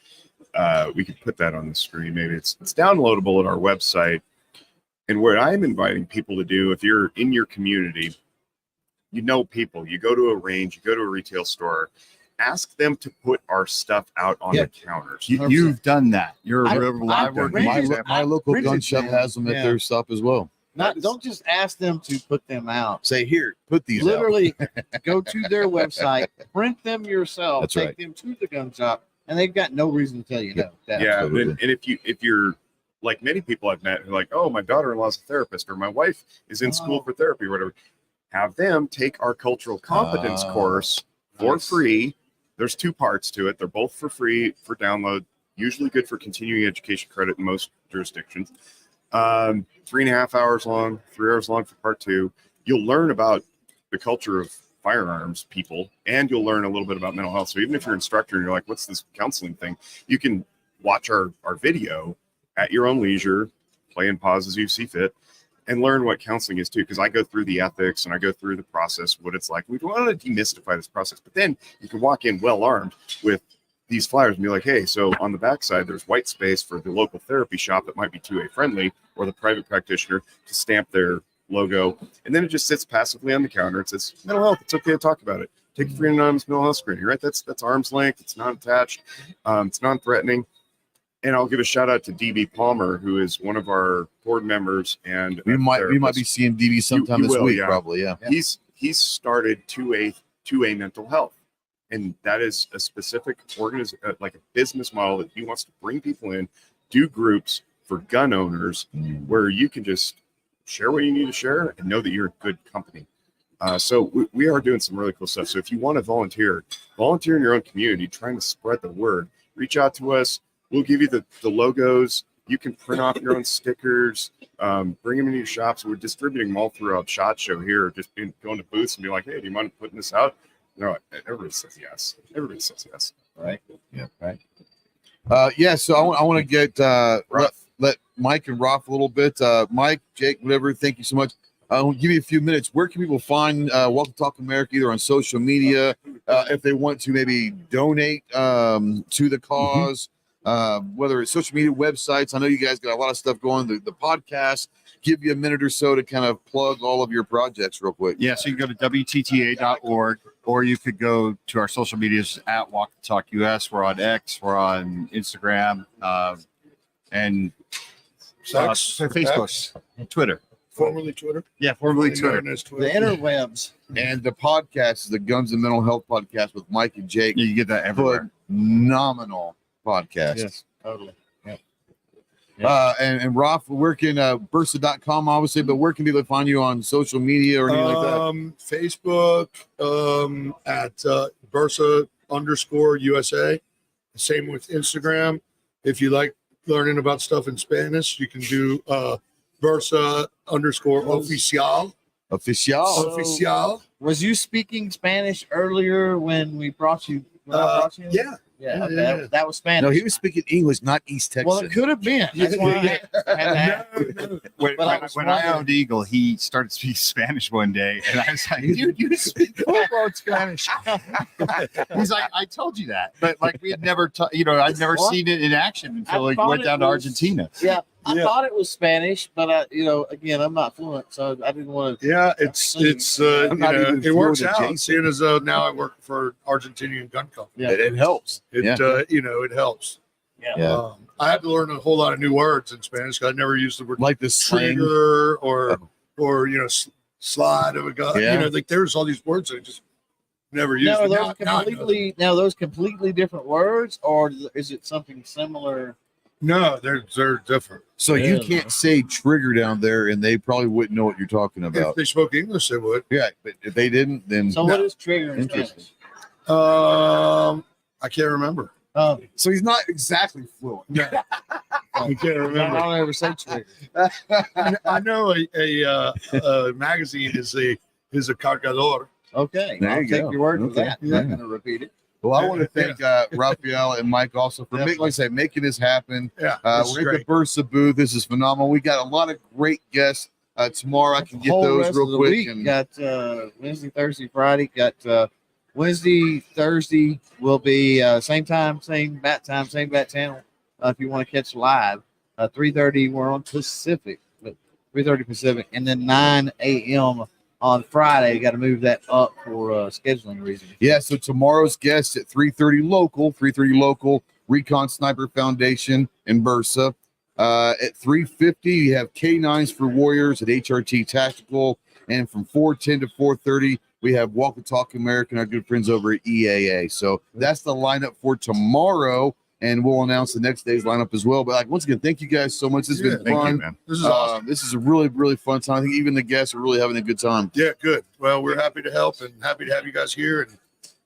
We could put that on the screen. Maybe it's downloadable at our website. And what I'm inviting people to do, if you're in your community, people, you go to a range, you go to a retail store, ask them to put our stuff out on the counters. You've done that. You're I- a I- My local gun Bridget, shop man. has them at their stop as well. Don't just ask them to put them out. Say, here, put these out. Literally go to their website, print them yourself, That's take right. them to the gun shop, and they've got no reason to tell you no. Yeah. Absolutely. And if you're like many people I've met who are like, oh, my daughter-in-law's a therapist, or my wife is in school for therapy or whatever, have them take our cultural competence course for free. There's 2 parts to it. They're both for free for download, usually good for continuing education credit in most jurisdictions. 3.5 hours long, 3 hours long for part 2. You'll learn about the culture of firearms people, and you'll learn a little bit about mental health. So even if you're an instructor and you're like, what's this counseling thing? You can watch our video at your own leisure, play and pause as you see fit, and learn what counseling is too. Because I go through the ethics and I go through the process, what it's like. We want to demystify this process, but then you can walk in well armed with these flyers and be like, hey, so on the backside, there's white space for the local therapy shop that might be 2A friendly, or the private practitioner to stamp their logo. And then it just sits passively on the counter. It says, mental health, it's okay to talk about it. Take a free anonymous mental health screening, right? That's arm's length. It's not attached. It's non-threatening. And I'll give a shout out to DB Palmer, who is one of our board members. And We might be seeing DB sometime You this will, week, yeah. probably. Yeah. He's started 2A mental health. And that is a specific like a business model that he wants to bring people in, do groups, for gun owners where you can just share what you need to share and know that you're a good company. So we are doing some really cool stuff. So if you want to volunteer in your own community, trying to spread the word, reach out to us. We'll give you the logos. You can print off your own stickers, bring them into your shops. We're distributing them all throughout SHOT Show here, just going to booths and be like, hey, do you mind putting this out? No, everybody says yes. Everybody says yes. Right. Yeah. Right. So I want to get let Mike and Rolf a little bit. Mike, Jake, whatever. Thank you so much. I'll give you a few minutes. Where can people find Welcome Talk America, either on social media, if they want to maybe donate to the cause, whether it's social media, websites? I know you guys got a lot of stuff going. The podcast. Give you a minute or so to kind of plug all of your projects real quick. Yeah, so you can go to WTTA.org, or you could go to our social medias at Walk the Talk US. We're on X, we're on Instagram, and Facebook, and Twitter. Formerly Twitter. Yeah, formerly Twitter. The interwebs. And the podcast is the Guns and Mental Health Podcast with Mike and Jake. Yeah, you get that everywhere. Phenomenal podcast. Yes, totally. And Rolf, where can Bersa.com obviously, but where can people find you on social media or anything like that? Facebook at Bersa_USA. Same with Instagram. If you like learning about stuff in Spanish, you can do Bersa_Oficial. Oficial. Was you speaking Spanish earlier when we brought you? Yeah. Yeah, okay. That was Spanish. No, he was speaking English, not East Texas. Well, it could have been. That's why I had When I owned Eagle, he started speaking Spanish one day, and I was like, dude, you speak Spanish. He's like, I told you that. But like, we had never, I'd never seen it in action until we went down to Argentina. Yeah. I thought it was Spanish, but again, I'm not fluent, so I didn't want to. Yeah, it works out. Seeing as though now I work for Argentinian gun company. Yeah, it helps. It helps. Yeah. I had to learn a whole lot of new words in Spanish because I never used the word like the slang trigger or slide of a gun. Yeah. Like there's all these words that I just never used. Now, those completely different words, or is it something similar? No, they're different. So you can't say trigger down there, and they probably wouldn't know what you're talking about. If they spoke English, they would. Yeah, but if they didn't, then So what is trigger in Spanish? I can't remember. So he's not exactly fluent. No. I can't remember. I don't ever say trigger. I know a magazine is a cargador. Okay, There I'll you take go. your word for Okay. that. I'm Yeah. not going to repeat it. Well, I want to thank Raphael and Mike also for making this happen. Yeah, We're at the Bersa booth. This is phenomenal. We got a lot of great guests tomorrow. I can get Whole those rest real of the quick. week. And Got Wednesday, Thursday, Friday. Got Wednesday, Thursday will be same time, same bat time, same bat channel. If you want to catch live, 3:30 we're on Pacific, but 3:30 Pacific, and then 9 a.m. on Friday. Got to move that up for scheduling reasons. yeah, so tomorrow's guest at 3:30 local, Recon Sniper Foundation in Bersa. At 3:50, you have K9s for Warriors at HRT Tactical, and from 4:10 to 4:30, we have Walk the Talk American, our good friends over at EAA. So that's the lineup for tomorrow, and we'll announce the next day's lineup as well. But once again, thank you guys so much. This has been fun. You, man. This is awesome. This is a really, really fun time. I think even the guests are really having a good time. Yeah, good. Well, we're happy to help and happy to have you guys here. And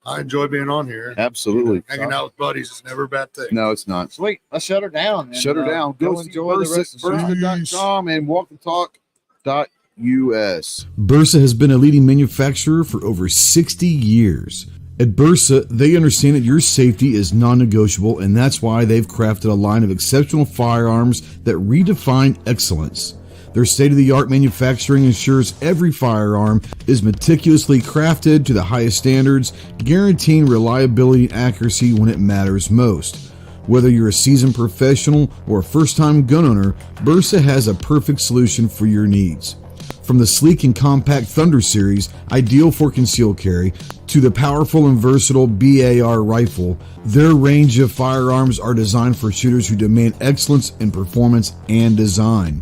I enjoy being on here. Absolutely. Hanging out with buddies is never a bad thing. No, it's not. Sweet. Let's shut her down. And, Shut her down. Go enjoy the rest of the show. Bersa.com and walkthetalk.us. Bersa has been a leading manufacturer for over 60 years. At Bersa, they understand that your safety is non-negotiable, and that's why they've crafted a line of exceptional firearms that redefine excellence. Their state-of-the-art manufacturing ensures every firearm is meticulously crafted to the highest standards, guaranteeing reliability and accuracy when it matters most. Whether you're a seasoned professional or a first-time gun owner, Bersa has a perfect solution for your needs. From the sleek and compact Thunder series, ideal for concealed carry, to the powerful and versatile BAR rifle, their range of firearms are designed for shooters who demand excellence in performance and design.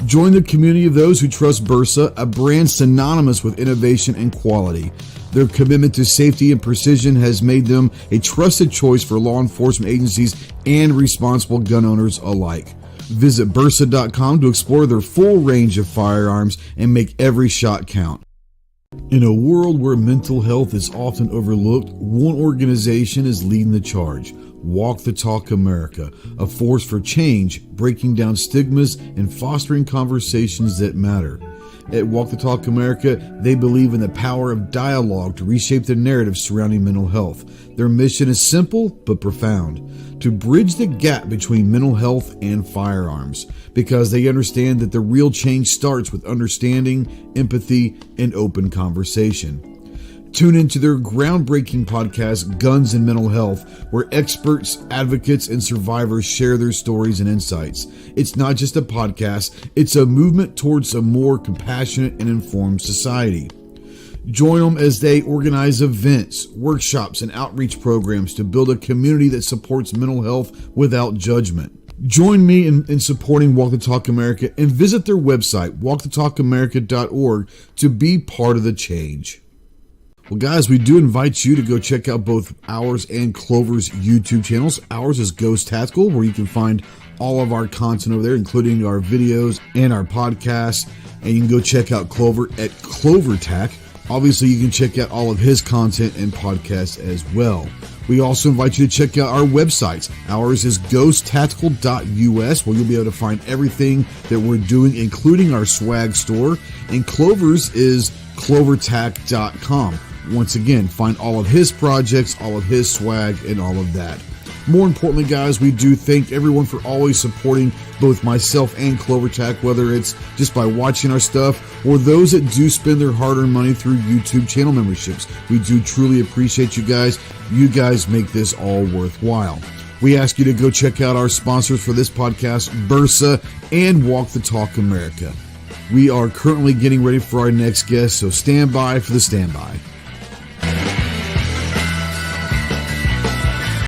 Join the community of those who trust Bersa, a brand synonymous with innovation and quality. Their commitment to safety and precision has made them a trusted choice for law enforcement agencies and responsible gun owners alike. Visit Bersa.com to explore their full range of firearms and make every shot count. In a world where mental health is often overlooked, one organization is leading the charge. Walk the Talk America, a force for change, breaking down stigmas and fostering conversations that matter. At Walk the Talk America, they believe in the power of dialogue to reshape the narrative surrounding mental health. Their mission is simple but profound: to bridge the gap between mental health and firearms, because they understand that the real change starts with understanding, empathy, and open conversation. Tune into their groundbreaking podcast, Guns and Mental Health, where experts, advocates, and survivors share their stories and insights. It's not just a podcast, it's a movement towards a more compassionate and informed society. Join them as they organize events, workshops, and outreach programs to build a community that supports mental health without judgment. Join me in supporting Walk the Talk America and visit their website, walkthetalkamerica.org, to be part of the change. Well, guys, we do invite you to go check out both ours and Clover's YouTube channels. Ours is Ghost Tactical, where you can find all of our content over there, including our videos and our podcasts. And you can go check out Clover at CloverTac. Obviously, you can check out all of his content and podcasts as well. We also invite you to check out our websites. Ours is ghosttactical.us, where you'll be able to find everything that we're doing, including our swag store. And Clover's is clovertac.com. Once again, find all of his projects, all of his swag, and all of that. More importantly, guys, we do thank everyone for always supporting both myself and CloverTac, whether it's just by watching our stuff or those that do spend their hard-earned money through YouTube channel memberships. We do truly appreciate you guys. You guys make this all worthwhile. We ask you to go check out our sponsors for this podcast, Bersa and Walk the Talk America. We are currently getting ready for our next guest, so stand by for the standby.